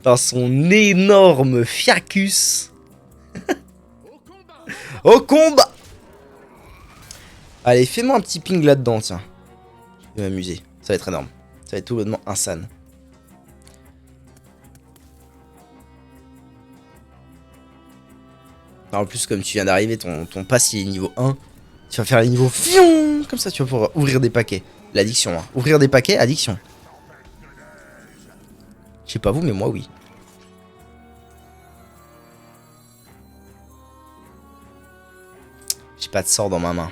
A: dans son énorme fiacus. Au combat! Allez, fais-moi un petit ping là-dedans, tiens. Je vais m'amuser. Ça va être énorme. Ça va être tout bonnement insane. En plus, comme tu viens d'arriver, ton pass il est niveau 1. Tu vas faire les niveaux fion. Comme ça, tu vas pouvoir ouvrir des paquets. L'addiction, hein. Ouvrir des paquets, addiction. Je sais pas vous, mais moi, oui. J'ai pas de sort dans ma main.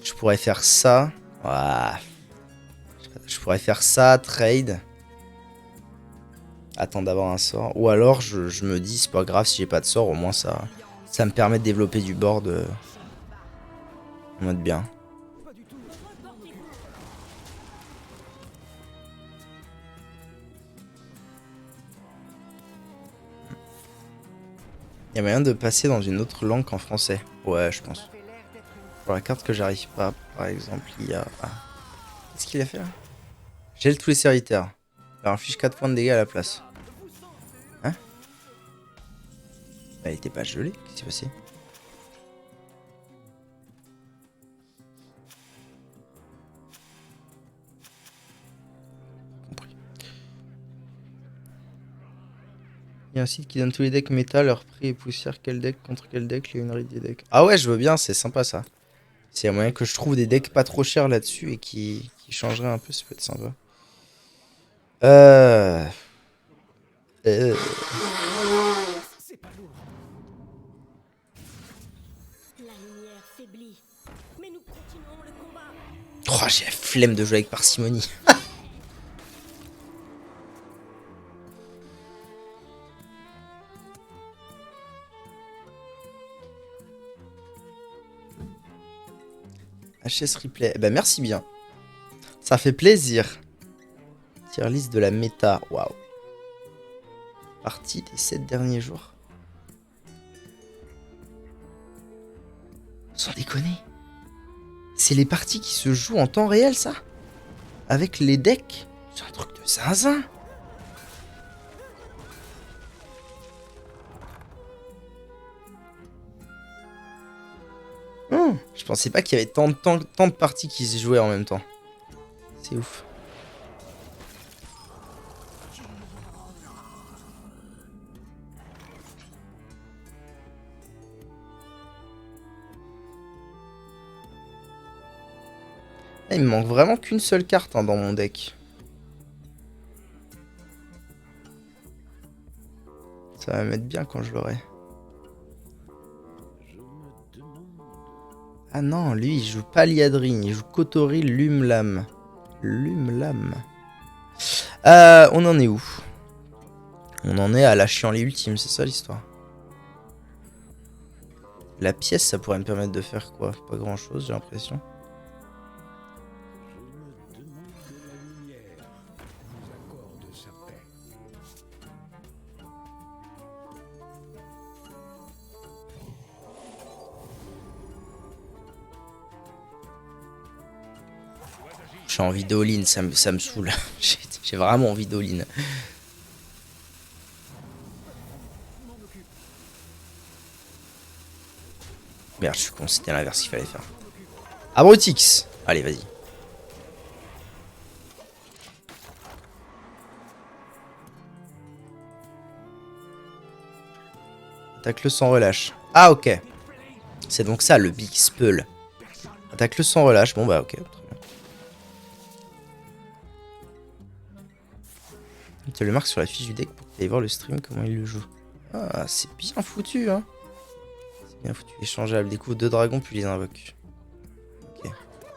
A: Je pourrais faire ça. Ouah. Je pourrais faire ça, trade. Attendre d'avoir un sort. Ou alors, je me dis, c'est pas grave si j'ai pas de sort. Au moins, ça me permet de développer du board en mode bien. Il y a moyen de passer dans une autre langue qu'en français. Ouais, je pense. Pour la carte que j'arrive pas, par exemple, il y a... Ah. Qu'est-ce qu'il a fait là? Gèle tous les serviteurs. Alors inflige 4 points de dégâts à la place. Hein? Bah, il était pas gelé, qu'est-ce qui s'est passé? Compris. Il y a un site qui donne tous les decks méta, leur prix et poussière, quel deck contre quel deck, les unread des decks. Ah ouais, je veux bien, c'est sympa ça. S'il y a moyen que je trouve des decks pas trop chers là-dessus et qui changeraient un peu, ça peut être sympa.
C: C'est pas lourd.
D: La lumière faiblit. Mais nous continuons le combat.
A: Oh, j'ai la flemme de jouer avec parcimonie. HS replay. Eh ben merci bien. Ça fait plaisir. Tier list de la méta. Waouh. Partie des 7 derniers jours. Sans déconner. C'est les parties qui se jouent en temps réel, ça? Avec les decks? C'est un truc de zinzin. Je pensais pas qu'il y avait tant de parties qui se jouaient en même temps. C'est ouf. Ah, il me manque vraiment qu'une seule carte hein, dans mon deck. Ça va mettre bien quand je l'aurai. Ah non, lui, il joue pas Liadrine, il joue Kotori Lumlam. Lumlam. On en est où? On en est à la chienlit ultime, c'est ça l'histoire. La pièce, ça pourrait me permettre de faire quoi? Pas grand chose, j'ai l'impression.
C: Je me demande de la lumière nous accorde sa paix.
A: J'ai envie d'all-in, ça me saoule. J'ai vraiment envie d'all-in. Merde, je suis con, c'était l'inverse qu'il fallait faire. Abrotix. Allez, vas-y. Attaque-le sans relâche. Ah, ok. C'est donc ça, le Big Spell. Attaque-le sans relâche. Bon, bah, ok. Très bien. Il te le marque sur la fiche du deck pour que tu ailles voir le stream, comment il le joue. Ah, c'est bien foutu, hein. C'est bien foutu. Échangeable. Découvre 2 dragons, puis les invoque. Ok.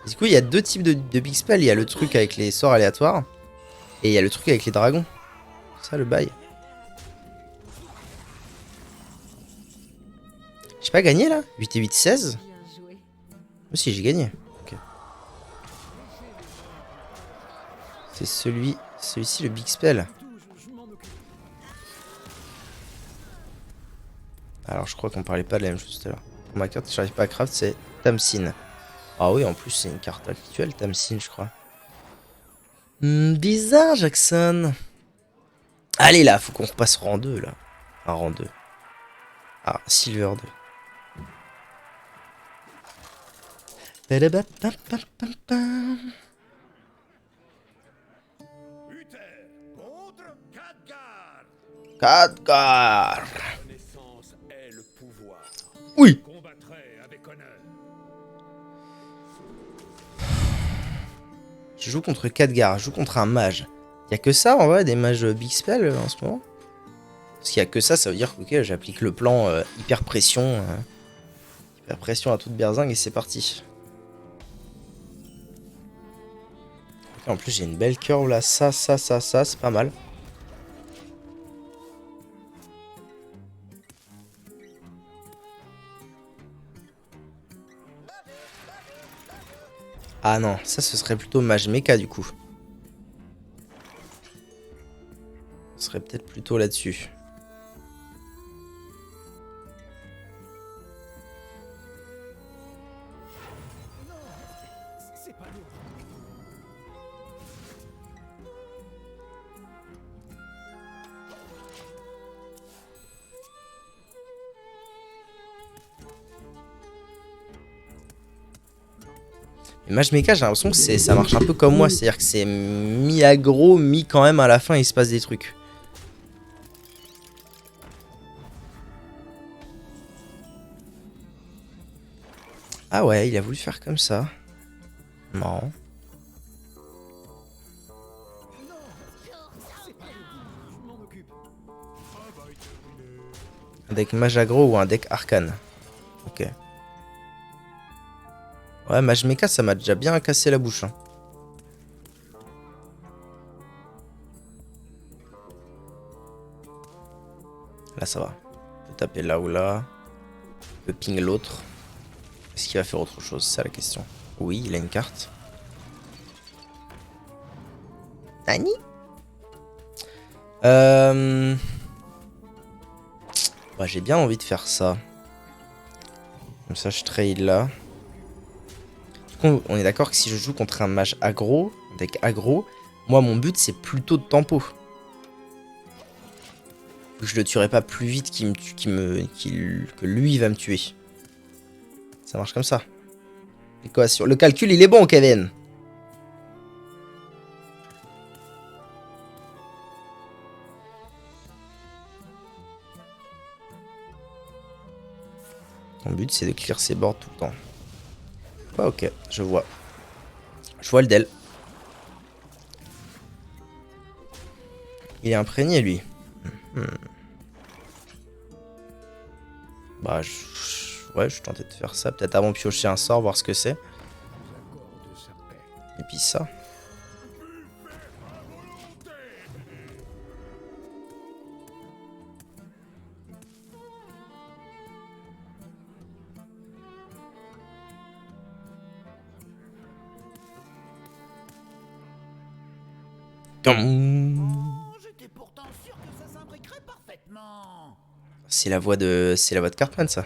A: Et du coup, il y a 2 types de Big Spell. Il y a le truc avec les sorts aléatoires. Et il y a le truc avec les dragons. C'est ça, le bail. J'ai pas gagné, là? 8 et 8, 16?
D: Bien joué.
A: Moi aussi, j'ai gagné. Ok. C'est celui-ci, le Big Spell. Alors, je crois qu'on parlait pas de la même chose tout à l'heure. Pour ma carte, j'arrive pas à craft, c'est Tamsin. Ah oui, en plus, c'est une carte actuelle, Tamsin, je crois. Bizarre, Jackson. Allez, là, faut qu'on repasse rang 2, là. Un rang 2. Ah, Silver 2.
C: Uther contre Khadgar.
A: Khadgar.
C: La connaissance est le pouvoir.
A: Oui.
C: Combattrai avec honneur.
A: Je joue contre Khadgar, je joue contre un mage. Y'a que ça en vrai, des mages Big Spell en ce moment? Parce qu'il y a que ça veut dire que ok, j'applique le plan hyper pression. Hyper pression à toute berzingue et c'est parti. Ok, en plus j'ai une belle curve là, ça, c'est pas mal. Ah non, ça ce serait plutôt mage mecha du coup. Ce serait peut-être plutôt là-dessus. Et Mage Mecha, j'ai l'impression que ça marche un peu comme moi, c'est-à-dire que c'est mi-aggro, mi quand même à la fin, il se passe des trucs. Ah ouais, il a voulu faire comme ça. Marrant. Un deck Mage aggro ou un deck Arcane. Ok. Ouais, Mage Mecha, ça m'a déjà bien cassé la bouche. Hein. Là, ça va. On peut taper là ou là. On peut ping l'autre. Est-ce qu'il va faire autre chose? C'est ça la question. Oui, il a une carte. Nani? Bah, j'ai bien envie de faire ça. Comme ça, je trade là. Du coup, on est d'accord que si je joue contre un mage aggro, deck aggro, moi, mon but, c'est plutôt de tempo. Je le tuerai pas plus vite que lui va me tuer. Ça marche comme ça. L'équation. Le calcul, il est bon, Kevin. Mon but, c'est de clear ses boards tout le temps. Ah, ok, je vois. Je vois le Del. Il est imprégné, lui. Bah, ouais, je suis tenté de faire ça. Peut-être avant de piocher un sort, voir ce que c'est. Et puis ça.
E: J'étais pourtant sûr que ça s'imbriquerait parfaitement.
A: C'est la voix de Cartman, ça.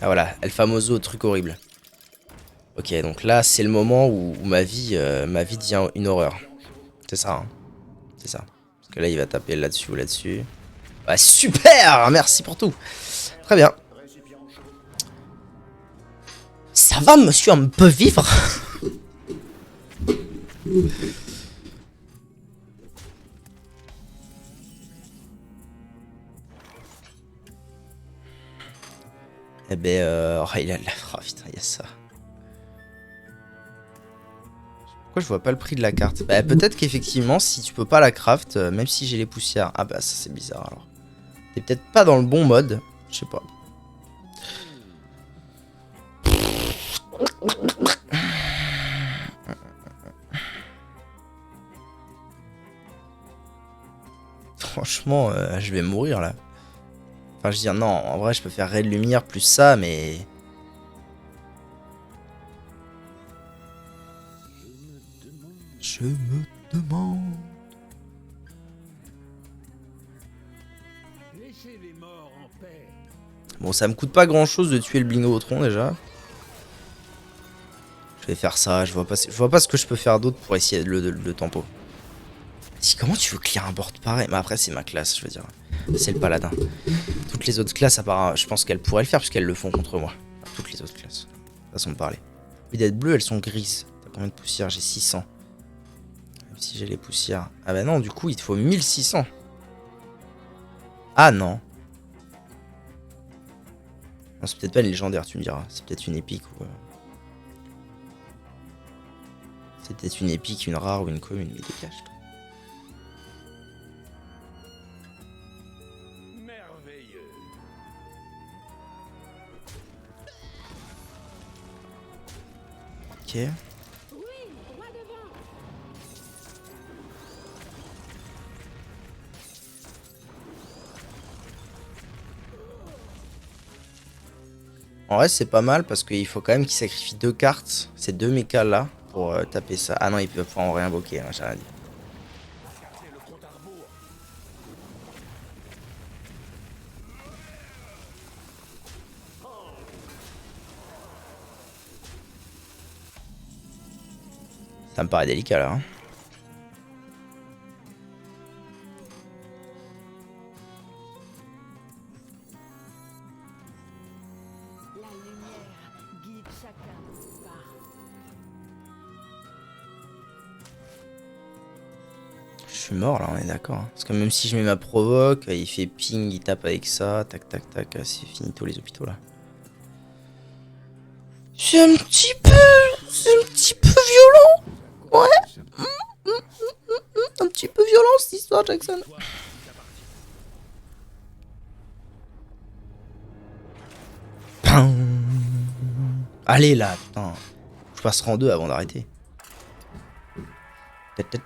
A: Ah voilà, El Famoso, truc horrible. Ok, donc là, c'est le moment où ma vie devient une horreur. C'est ça, hein. C'est ça. Parce que là, il va taper là-dessus ou là-dessus. Ah, super! Merci pour tout. Très bien. Ça va, monsieur, on peut vivre? Eh ben, oh, il a de la... Oh putain, il y a ça. Pourquoi je vois pas le prix de la carte? Bah, peut-être qu'effectivement, si tu peux pas la craft, même si j'ai les poussières... Ah bah, ça c'est bizarre, alors. T'es peut-être pas dans le bon mode. Je sais pas. Franchement, je vais mourir, là. Enfin, je veux dire, non, en vrai, je peux faire Raid Lumière plus ça, mais... Je me demande...
C: Laissez les morts en paix.
A: Bon, ça me coûte pas grand-chose de tuer le Blingotron, déjà. Je vais faire ça, je vois pas ce que je peux faire d'autre pour essayer le tempo. Si, comment tu veux clear un board pareil? Mais après, c'est ma classe, je veux dire. C'est le paladin. Toutes les autres classes, à part, je pense qu'elles pourraient le faire, puisqu'elles le font contre moi. Enfin, toutes les autres classes. Façon de parler. Au lieu d'être bleues, elles sont grises. T'as combien de poussières? J'ai 600. Même si j'ai les poussières. Ah bah non, du coup, il te faut 1600. Ah non. Non, c'est peut-être pas une légendaire, tu me diras. C'est peut-être une épique ou... C'est peut-être une épique, une rare ou une commune, mais dégage.
C: Merveilleux.
A: Ok. En vrai, c'est pas mal parce qu'il faut quand même qu'il sacrifie 2 cartes, ces 2 mechas là, pour taper ça. Ah non, il peut pas en rien bloquer, hein, j'ai rien dit. Ça me paraît délicat là. Hein. suis mort là, on est d'accord. Hein. Parce que même si je mets ma provoque, il fait ping, il tape avec ça, tac tac tac, c'est finito les hôpitaux là. C'est un petit peu violent. Ouais. Un petit peu violent cette histoire, Jackson. Allez là, putain. Je passe rang 2 avant d'arrêter.
E: Uther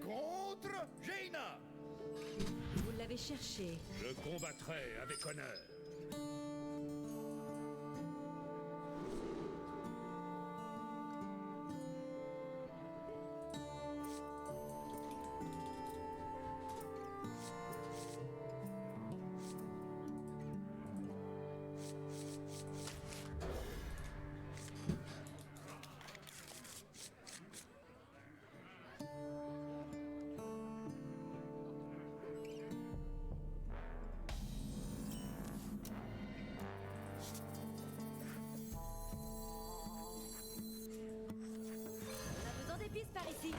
E: contre Jaina.
D: Vous l'avez cherché.
C: Je combattrai avec honneur.
D: On a besoin d'épices par ici.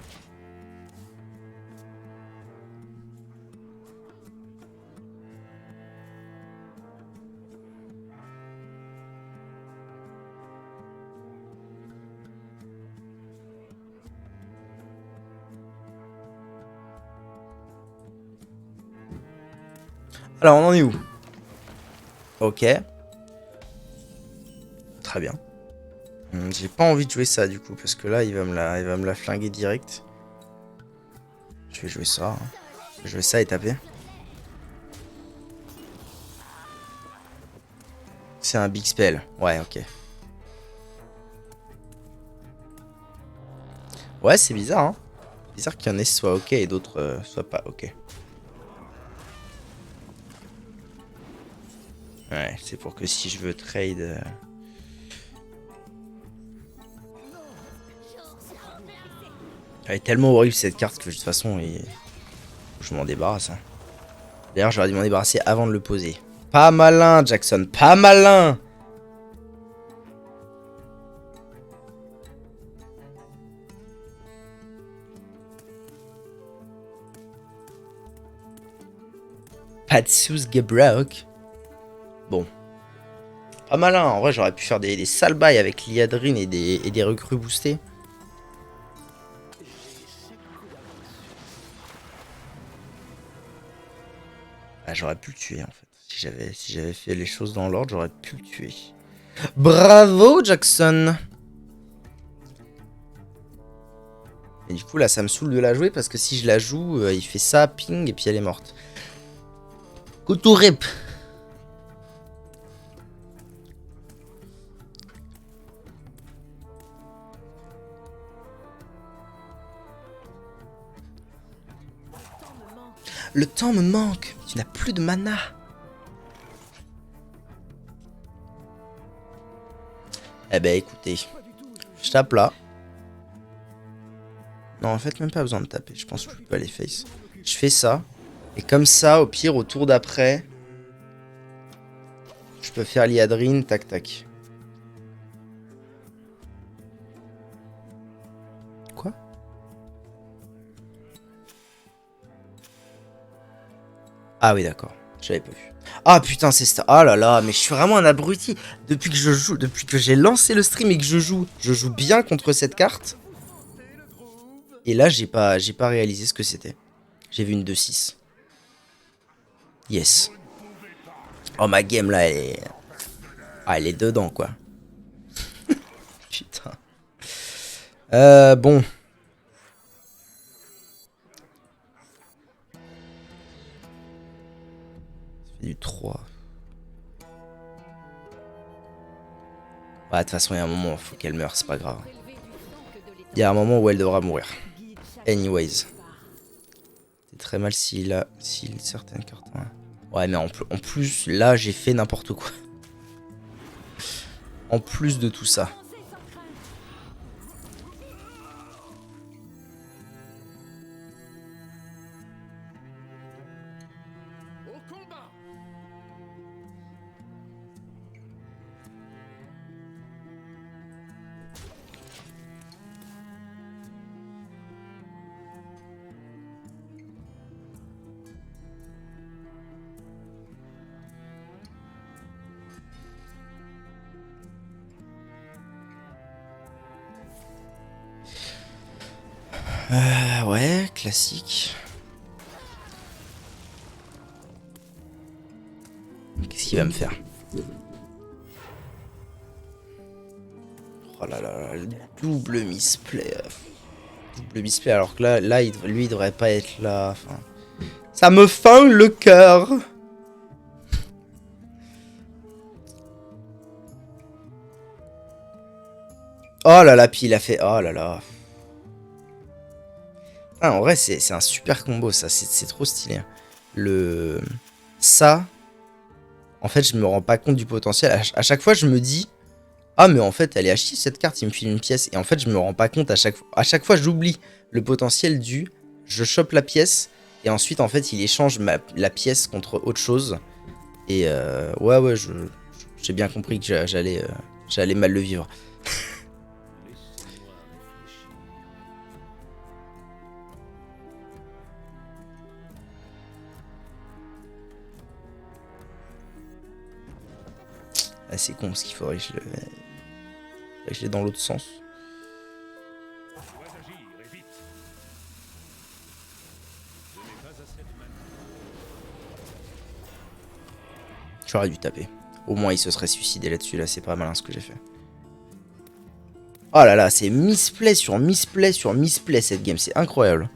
A: Alors, on en est où? Ok. Très bien. J'ai pas envie de jouer ça du coup, parce que là, il va me la flinguer direct. Je vais jouer ça. Hein. Je vais jouer ça et taper. C'est un big spell. Ouais, ok. Ouais, c'est bizarre, hein. Bizarre qu'il y en ait soit ok et d'autres soient pas ok. Ouais, c'est pour que si je veux trade... Elle est tellement horrible cette carte que de toute façon, je m'en débarrasse. Hein. D'ailleurs, j'aurais dû m'en débarrasser avant de le poser. Pas malin, Jackson, pas malin! Patsus Gebrock. Bon. Pas malin, en vrai, j'aurais pu faire des sales bails avec Liadrine et des recrues boostées. Ah, j'aurais pu le tuer en fait. Si j'avais fait les choses dans l'ordre, j'aurais pu le tuer. Bravo Jackson. Et du coup là ça me saoule de la jouer parce que si je la joue, il fait ça, ping, et puis elle est morte. Couteau rip. Le temps me manque. Tu n'as plus de mana. Eh ben écoutez, je tape là. Non, en fait, même pas besoin de taper. Je pense que je peux aller face. Je fais ça. Et comme ça, au pire, au tour d'après, je peux faire Liadrine, tac tac. Quoi? Ah oui, d'accord. J'avais pas vu. Ah putain, c'est ça. Ah là là, mais je suis vraiment un abruti. Depuis que je joue, depuis que j'ai lancé le stream et que je joue bien contre cette carte. Et là, j'ai pas réalisé ce que c'était. J'ai vu une 2-6. Yes. Oh, ma game là, elle est... Ah, elle est dedans, quoi. Putain. Bon. Ça fait du 3. Ouais, de toute façon, il y a un moment, faut qu'elle meure, c'est pas grave. Il y a un moment où elle devra mourir. Anyways. C'est très mal s'il a certaines cartes. Ouais, mais en plus, là, j'ai fait n'importe quoi. En plus de tout ça.
E: combat.
A: Ouais, classique. Qu'est-ce qu'il va me faire? Oh là là, le double misplay. Double misplay, alors que là lui, il devrait pas être là. Enfin, ça me fend le cœur. Oh là là, puis il a fait... Oh là là. Ah, en vrai, c'est un super combo, ça. C'est trop stylé. Le... Ça... En fait, je me rends pas compte du potentiel. À chaque fois, je me dis... Ah, mais en fait, elle est achetée cette carte, il me file une pièce. Et en fait, je me rends pas compte à chaque fois. À chaque fois, j'oublie le potentiel du... Je chope la pièce. Et ensuite, en fait, il échange la pièce contre autre chose. Et ouais, j'ai bien compris que j'allais mal le vivre.
C: Laissez-moi réfléchir.
A: Ah, c'est con parce qu'il faudrait que je l'ai dans l'autre sens.
C: Dois agir et vite. Je n'ai pas assez de mana.
A: J'aurais dû taper. Au moins, il se serait suicidé là-dessus. Là, c'est pas malin ce que j'ai fait. Oh là là, c'est misplay sur misplay sur misplay cette game. C'est incroyable.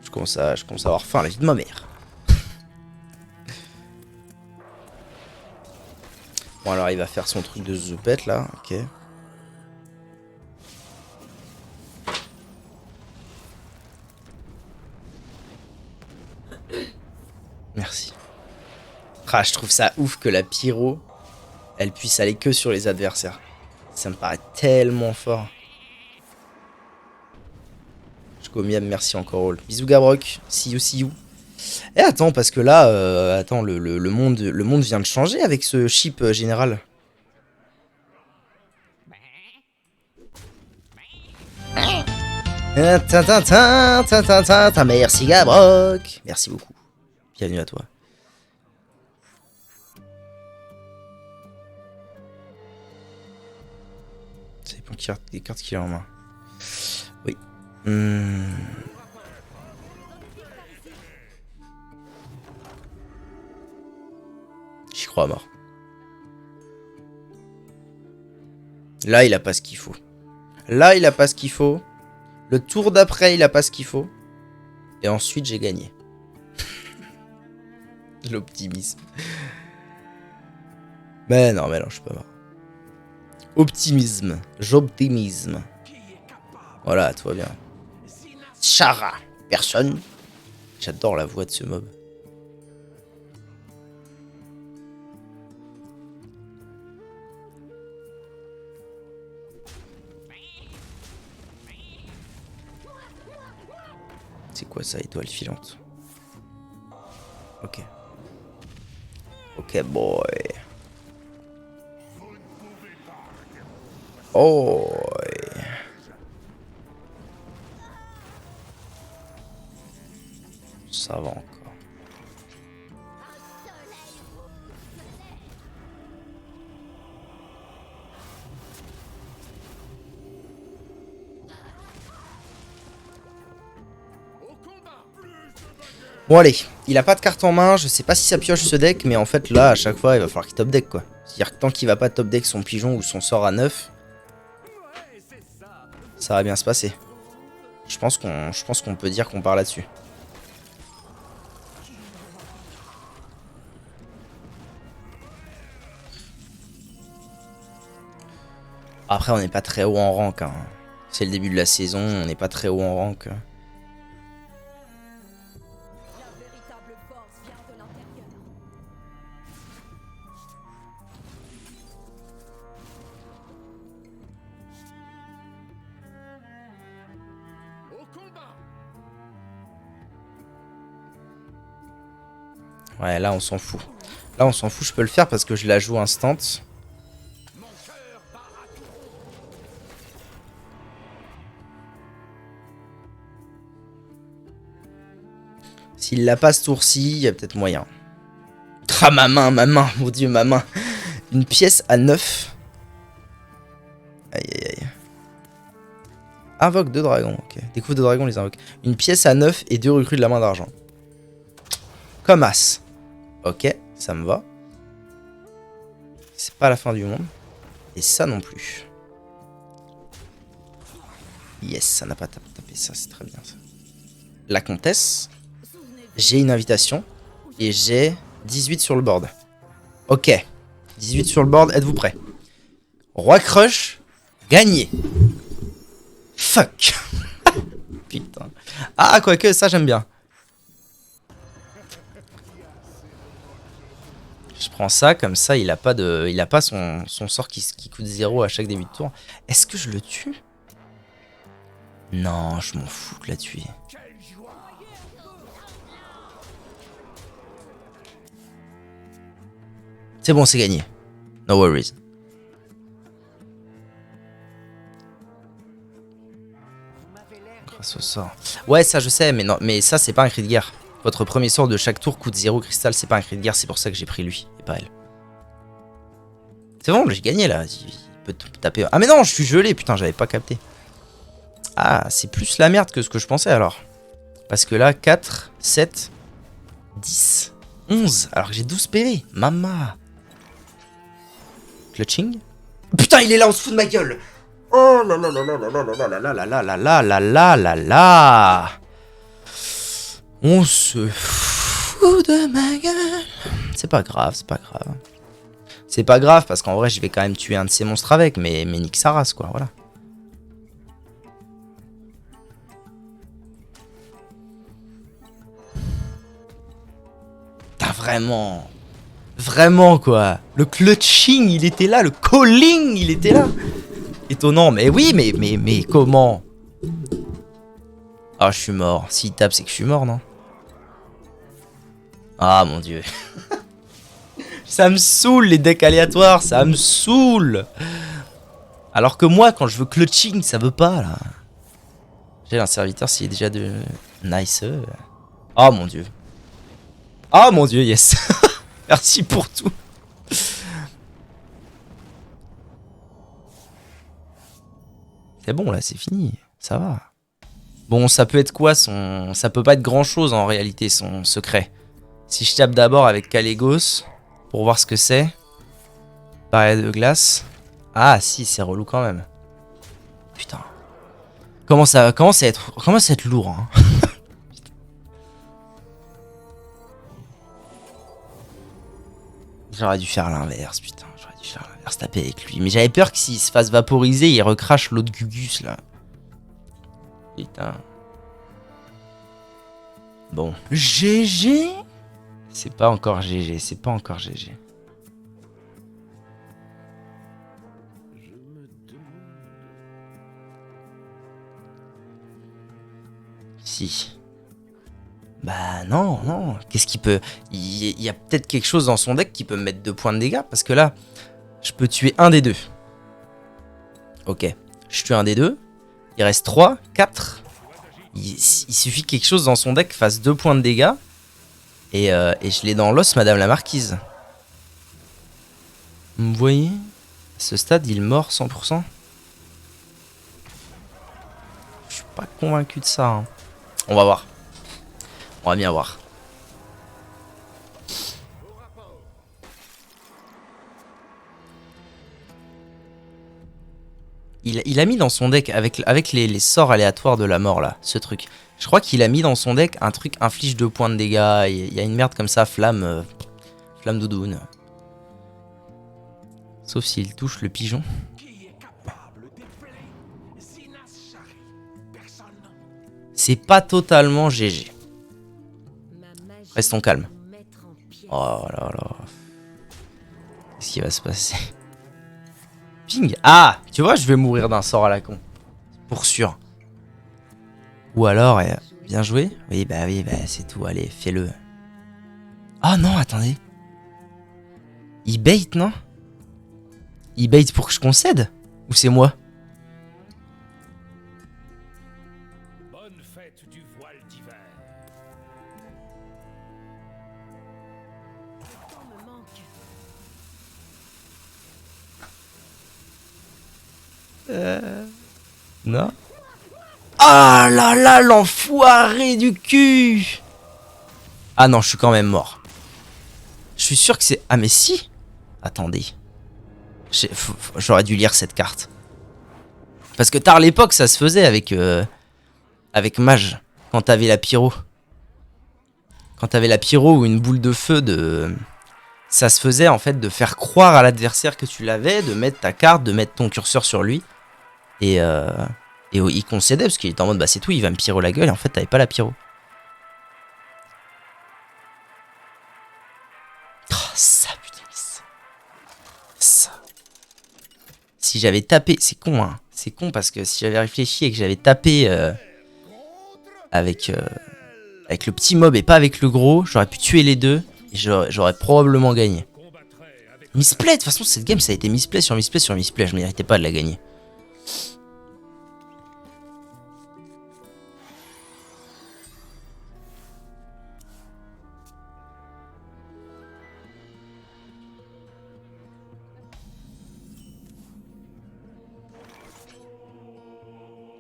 A: Je commence à avoir faim à la vie de ma mère. Bon, alors, il va faire son truc de The Pet là. Ok. Merci. Ah, je trouve ça ouf que la pyro, elle puisse aller que sur les adversaires. Ça me paraît tellement fort. Je commie, merci encore all. Bisous Gabrock, see you, see you. Et attends, parce que là, attends, le monde vient de changer avec ce chip général. Merci Gabrock. Merci beaucoup. Bienvenue à toi. Ça dépend des cartes qu'il a en main. Oui. J'y crois à mort. Là, il a pas ce qu'il faut. Là, il a pas ce qu'il faut. Le tour d'après, il a pas ce qu'il faut. Et ensuite, j'ai gagné. L'optimisme. Mais non, je suis pas mort. Optimisme. J'optimisme. Voilà, tout va bien. Chara. Personne. J'adore la voix de ce mob. C'est quoi ça, étoile filante? Ok. Ok, boy. Oh. Ça va encore. Bon allez, il a pas de carte en main, je sais pas si ça pioche ce deck, mais en fait là à chaque fois il va falloir qu'il top deck quoi. C'est-à-dire que tant qu'il va pas top deck son pigeon ou son sort à 9, ça va bien se passer. Je pense qu'on peut dire qu'on part là-dessus. Après on n'est pas très haut en rank, hein. C'est le début de la saison, on n'est pas très haut en rank. Ouais, là, on s'en fout. Là, on s'en fout, je peux le faire parce que je la joue instant. S'il la passe tour-ci, il y a peut-être moyen. Ah, ma main, mon dieu, ma main. Une pièce à 9. Aïe, aïe, aïe. Invoque 2 dragons, ok. Découvre 2 dragons, les invoque. Une pièce à 9 et 2 recrues de la main d'argent. Comme as. Ok, ça me va. C'est pas la fin du monde. Et ça non plus. Yes, ça n'a pas tapé ça, c'est très bien ça. La comtesse. J'ai une invitation. Et j'ai 18 sur le board. Ok. 18 sur le board, êtes-vous prêts? Roi Crush, gagné. Fuck. Putain. Ah, quoique, ça j'aime bien. Je prends ça, comme ça il a pas son sort qui coûte 0 à chaque début de tour. Est-ce que je le tue? Non, je m'en fous de la tuer. C'est bon, c'est gagné. No worries. Grâce au sort. Ouais, ça je sais, mais non, mais ça c'est pas un cri de guerre. Votre premier sort de chaque tour coûte 0 cristal, c'est pas un cri de guerre, c'est pour ça que j'ai pris lui, et pas elle. C'est bon, j'ai gagné là. Il peut taper. Ah mais non, je suis gelé, putain, j'avais pas capté. Ah, c'est plus la merde que ce que je pensais alors. Parce que là, 4, 7, 10, 11, alors que j'ai 12 PV. Mama. Clutching. Putain, il est là, on se fout de ma gueule. Oh là là là là là là là là là là là là là là là là. On se fout de ma gueule. C'est pas grave, c'est pas grave. C'est pas grave parce qu'en vrai, je vais quand même tuer un de ces monstres avec, mais nique sa race, quoi, voilà. T'as vraiment... Vraiment, quoi. Le clutching, il était là. Le calling, il était là. Étonnant, mais oui, mais comment? Ah, je suis mort. S'il tape, c'est que je suis mort, non? Ah, mon dieu. Ça me saoule, les decks aléatoires. Ça me saoule. Alors que moi, quand je veux clutching, ça veut pas, là. J'ai un serviteur s'il est déjà de... Nice. Oh, mon dieu. Oh, mon dieu, yes. Merci pour tout. C'est bon, là, c'est fini. Ça va. Bon, ça peut être quoi son... Ça peut pas être grand chose en réalité, son secret. Si je tape d'abord avec Kalégos pour voir ce que c'est. Barrière de glace. Ah, si, c'est relou quand même. Putain. Comment ça va être lourd, hein. J'aurais dû faire l'inverse, putain. J'aurais dû faire l'inverse, taper avec lui. Mais j'avais peur que s'il se fasse vaporiser, il recrache l'autre Gugus, là. Putain. Bon. GG. C'est pas encore GG, c'est pas encore GG. Si. Bah non, non. Qu'est-ce qu'il peut... Il y a peut-être quelque chose dans son deck qui peut me mettre 2 points de dégâts. Parce que là, je peux tuer un des deux. Ok. Je tue un des deux. Il reste 3, 4. Il suffit que quelque chose dans son deck fasse 2 points de dégâts. Et je l'ai dans l'os, madame la marquise. Vous voyez? À ce stade, il mord 100%. Je suis pas convaincu de ça. Hein. On va voir. On va bien voir. Il a mis dans son deck, avec les sorts aléatoires de la mort là, ce truc. Je crois qu'il a mis dans son deck un truc, inflige 2 points de dégâts. Il y a une merde comme ça, flamme doudoune. Sauf s'il touche le pigeon. C'est pas totalement GG. Restons calmes. Oh là là. Qu'est-ce qui va se passer? Ping. Ah, tu vois, je vais mourir d'un sort à la con. Pour sûr. Ou alors, bien joué. Oui, bah c'est tout. Allez, fais-le. Ah non, attendez. Il bait, non? Il bait pour que je concède? Ou c'est moi?
C: Bonne fête du voile d'hiver.
D: Le temps me manque.
A: Non. Ah là là, l'enfoiré du cul! Ah non, je suis quand même mort. Je suis sûr que c'est... Ah mais si! Attendez. J'aurais dû lire cette carte. Parce que tard l'époque, ça se faisait avec... avec Mage. Quand t'avais la pyro. Quand t'avais la pyro ou une boule de feu de... Ça se faisait en fait de faire croire à l'adversaire que tu l'avais, de mettre ta carte, de mettre ton curseur sur lui. Et il concédait parce qu'il était en mode bah c'est tout, il va me pyro la gueule et en fait t'avais pas la pyro. Oh ça putain, ça. Si j'avais tapé, c'est con hein, c'est con parce que si j'avais réfléchi et que j'avais tapé avec le petit mob et pas avec le gros, j'aurais pu tuer les deux et j'aurais probablement gagné. Misplay, de toute façon cette game ça a été misplay sur misplay sur misplay, je méritais pas de la gagner.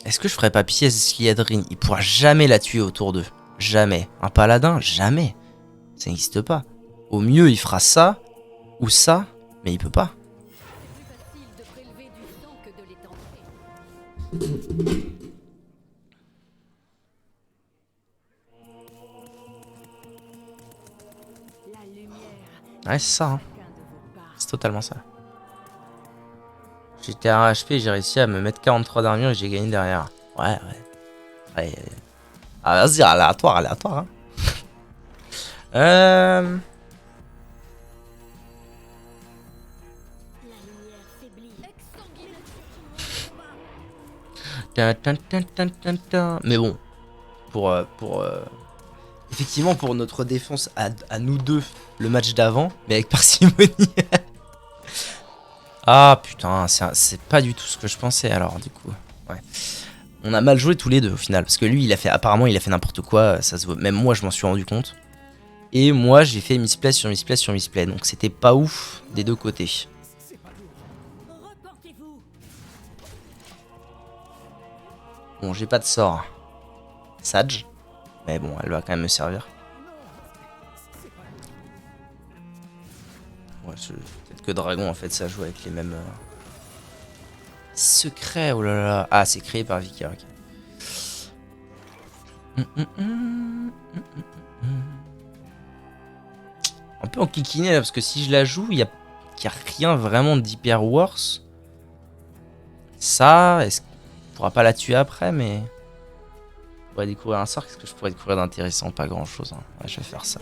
A: Est-ce que je ferais pas pièce Liadrine? Il pourra jamais la tuer autour d'eux. Jamais. Un paladin? Jamais. Ça n'existe pas. Au mieux, il fera ça ou ça, mais il peut pas.
D: C'est plus facile de prélever du sang que de l'étendre. La lumière.
A: Ouais, c'est ça. Hein.
D: Qu'un de vos pas.
A: C'est totalement ça. J'étais à HP, j'ai réussi à me mettre 43 d'armure et j'ai gagné derrière. Ouais. Ah, vas-y, aléatoire. Hein.
D: La lumière faiblit. Exsanguination.
A: Mais bon, effectivement pour notre défense à nous deux, le match d'avant, mais avec parcimonie. Ah putain, c'est pas du tout ce que je pensais alors du coup. Ouais. On a mal joué tous les deux au final, parce que lui apparemment il a fait n'importe quoi, ça se voit. Même moi je m'en suis rendu compte. Et moi j'ai fait misplay sur misplay, donc c'était pas ouf des deux côtés.
D: Reportez-vous.
A: Bon, j'ai pas de sort. Sage. Mais bon, elle va quand même me servir. Ouais, peut-être que Dragon, en fait, ça joue avec les mêmes... Secrets, oh là là. Ah, c'est créé par Vika, ok. Un peu en kikiné, là, parce que si je la joue, il y a rien vraiment d'hyper worse. Ça, est-ce qu'on pourra pas la tuer après, mais... Je pourrais découvrir un sort, qu'est-ce que je pourrais découvrir d'intéressant? Pas grand-chose, hein. Ouais, je vais faire ça.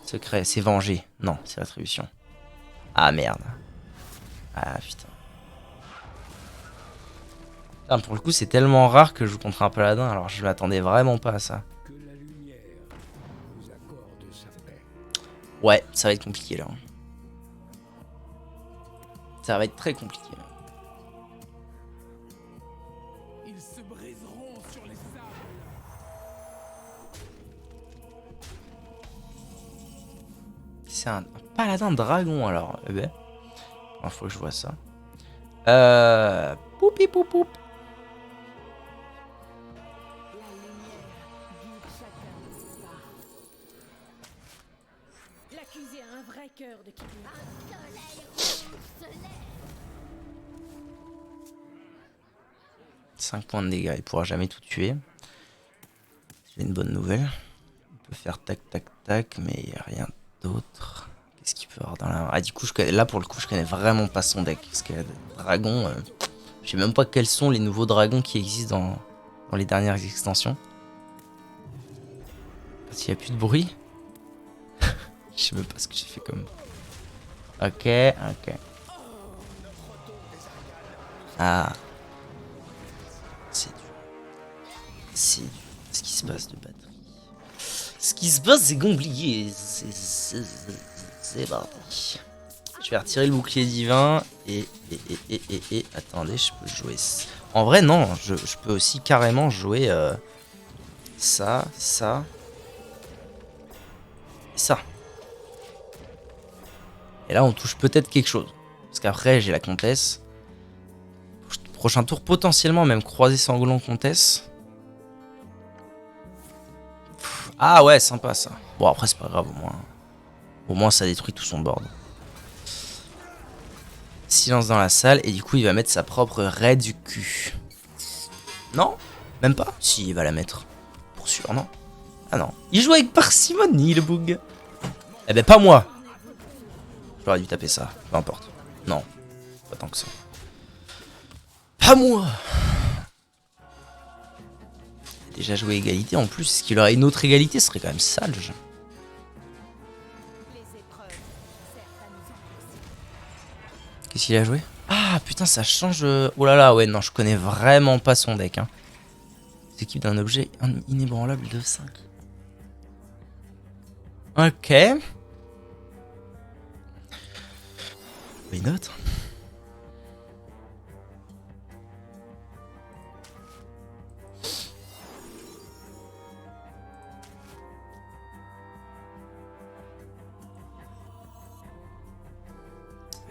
A: Secret, c'est venger. Non, c'est rétribution. Ah merde. Ah putain. Putain, pour le coup, c'est tellement rare que je joue contre un paladin, alors je m'attendais vraiment pas à ça.
C: Que la lumière vous accorde sa paix.
A: Ouais, ça va être compliqué là. Ça va être très compliqué là.
E: Ils se briseront sur les sables.
A: C'est un paladin dragon alors. Eh ben. Il faut que je vois ça. Poupi poup poup.
D: La lumière guide chacun de ses pas. L'accusé a un vrai cœur de qui. Un
A: 5 points de dégâts, il pourra jamais tout tuer. J'ai une bonne nouvelle. On peut faire tac tac tac, mais il n'y a rien d'autre. Qu'est-ce qu'il peut avoir dans la... Ah du coup, là pour le coup, je connais vraiment pas son deck. Parce que dragon, je sais même pas quels sont les nouveaux dragons qui existent dans les dernières extensions. S'il n'y a plus de bruit. Je sais même pas ce que j'ai fait comme... Ok. Ah. C'est dur. Qu'est-ce qui se passe de batterie? Ce qui se passe, c'est compliqué. C'est parti. Je vais retirer le bouclier divin. Et. Attendez, je peux jouer. En vrai, non. Je peux aussi carrément jouer ça. Et ça. Et là, on touche peut-être quelque chose. Parce qu'après, j'ai la comtesse. Prochain tour, potentiellement même croisé sanglant comtesse. Ah ouais, sympa ça. Bon, après, c'est pas grave, au moins ça détruit tout son board. Silence dans la salle, et du coup, il va mettre sa propre raid du cul. Non? Même pas? Si, il va la mettre. Pour sûr, non? Ah non. Il joue avec parcimonie, le bug. Eh ben, pas moi. J'aurais dû taper ça, peu importe. Non, pas tant que ça. Pas moi. Déjà joué égalité en plus. Est-ce qu'il aurait une autre égalité? Ce serait quand même sale. Qu'est-ce qu'il a joué? Ah putain, ça change. Oh là là, ouais, non, je connais vraiment pas son deck. Hein. S'équipe d'un objet inébranlable de 5. Ok. Why not?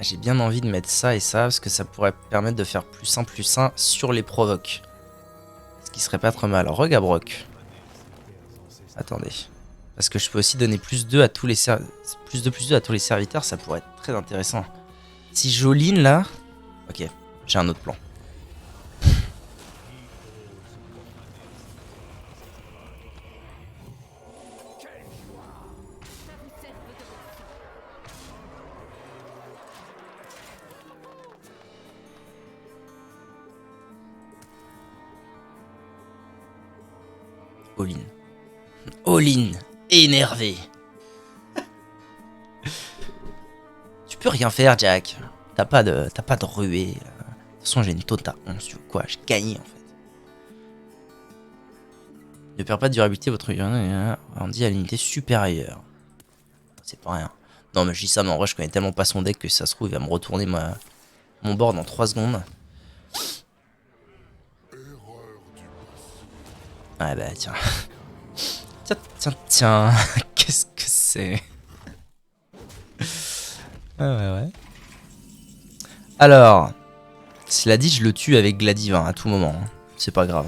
A: J'ai bien envie de mettre ça et ça parce que ça pourrait permettre de faire +1/+1 sur les provoques. Ce qui serait pas trop mal. Alors, regarde Brock. Attendez. Parce que je peux aussi donner +2 à tous les +2/+2 à tous les serviteurs, ça pourrait être très intéressant. Si j'all-in là... Ok, j'ai un autre plan. All-in. All-in. Énervé. Tu peux rien faire, Jack. T'as pas de ruée. De toute façon, j'ai une taunt à 11. Tu vois quoi? J'ai gagné en fait. Ne perd pas de durabilité, votre on dit à l'unité supérieure. C'est pas rien. Non, mais je dis ça, mais en vrai, je connais tellement pas son deck que si ça se trouve, il va me retourner mon board en 3 secondes. Ah bah tiens. Tiens. Qu'est-ce que c'est? Ouais. Alors, cela dit, je le tue avec Gladive à tout moment. Hein. C'est pas grave.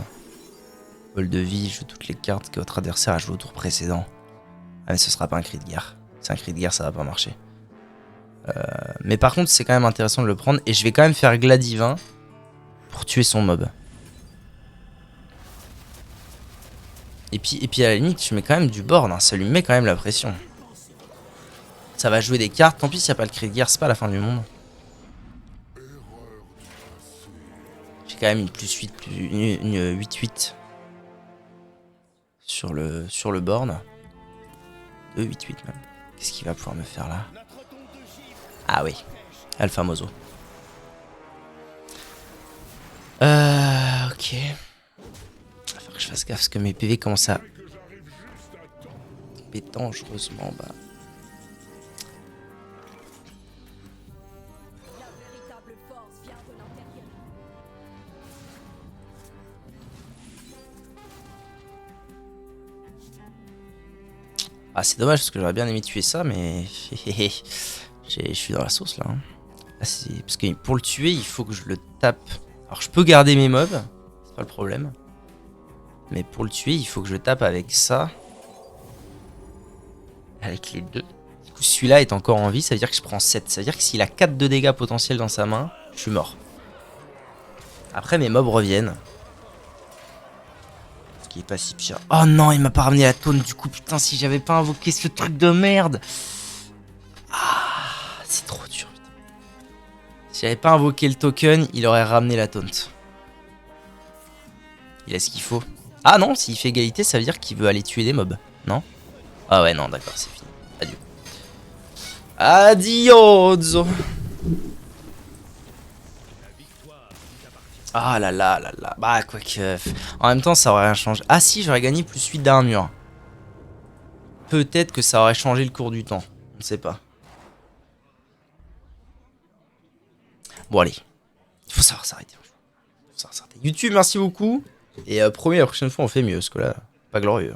A: Vol de vie, je joue toutes les cartes que votre adversaire a joué au tour précédent. Ah mais ce sera pas un cri de guerre. C'est un cri de guerre, ça va pas marcher. Mais par contre, c'est quand même intéressant de le prendre. Et je vais quand même faire Gladive pour tuer son mob. Et puis à la limite, je mets quand même du board, hein. Ça lui met quand même la pression. Ça va jouer des cartes, tant pis s'il n'y a pas le cri de guerre, c'est pas la fin du monde. J'ai quand même une +8, une 8-8 sur le board. 2-8-8 même. Qu'est-ce qu'il va pouvoir me faire là? Ah oui, Alpha Mozo. Ok. Que je fasse gaffe parce que mes PV commencent à tomber dangereusement bas. Ah c'est dommage parce que j'aurais bien aimé tuer ça mais je suis dans la sauce là. Hein. Parce que pour le tuer il faut que je le tape. Alors je peux garder mes mobs, c'est pas le problème. Mais pour le tuer, il faut que je tape avec ça. Avec les deux. Du coup, celui-là est encore en vie, ça veut dire que je prends 7. Ça veut dire que s'il a 4 de dégâts potentiels dans sa main, je suis mort. Après, mes mobs reviennent. Ce qui est pas si pire. Oh non, il m'a pas ramené la taunt du coup. Putain, si j'avais pas invoqué ce truc de merde. Ah, c'est trop dur. Putain. Si j'avais pas invoqué le token, il aurait ramené la taunt. Il a ce qu'il faut. Ah non, s'il fait égalité, ça veut dire qu'il veut aller tuer des mobs, non? Ah ouais, non, d'accord, c'est fini. Adieu. Adios. Ah là là là là. Bah, quoi que. En même temps, ça aurait rien changé. Ah si, j'aurais gagné plus 8 d'armure. Peut-être que ça aurait changé le cours du temps. On ne sait pas. Bon, allez. Il faut savoir s'arrêter. YouTube, merci beaucoup. Et promis, la prochaine fois, on fait mieux. Parce que là, pas glorieux.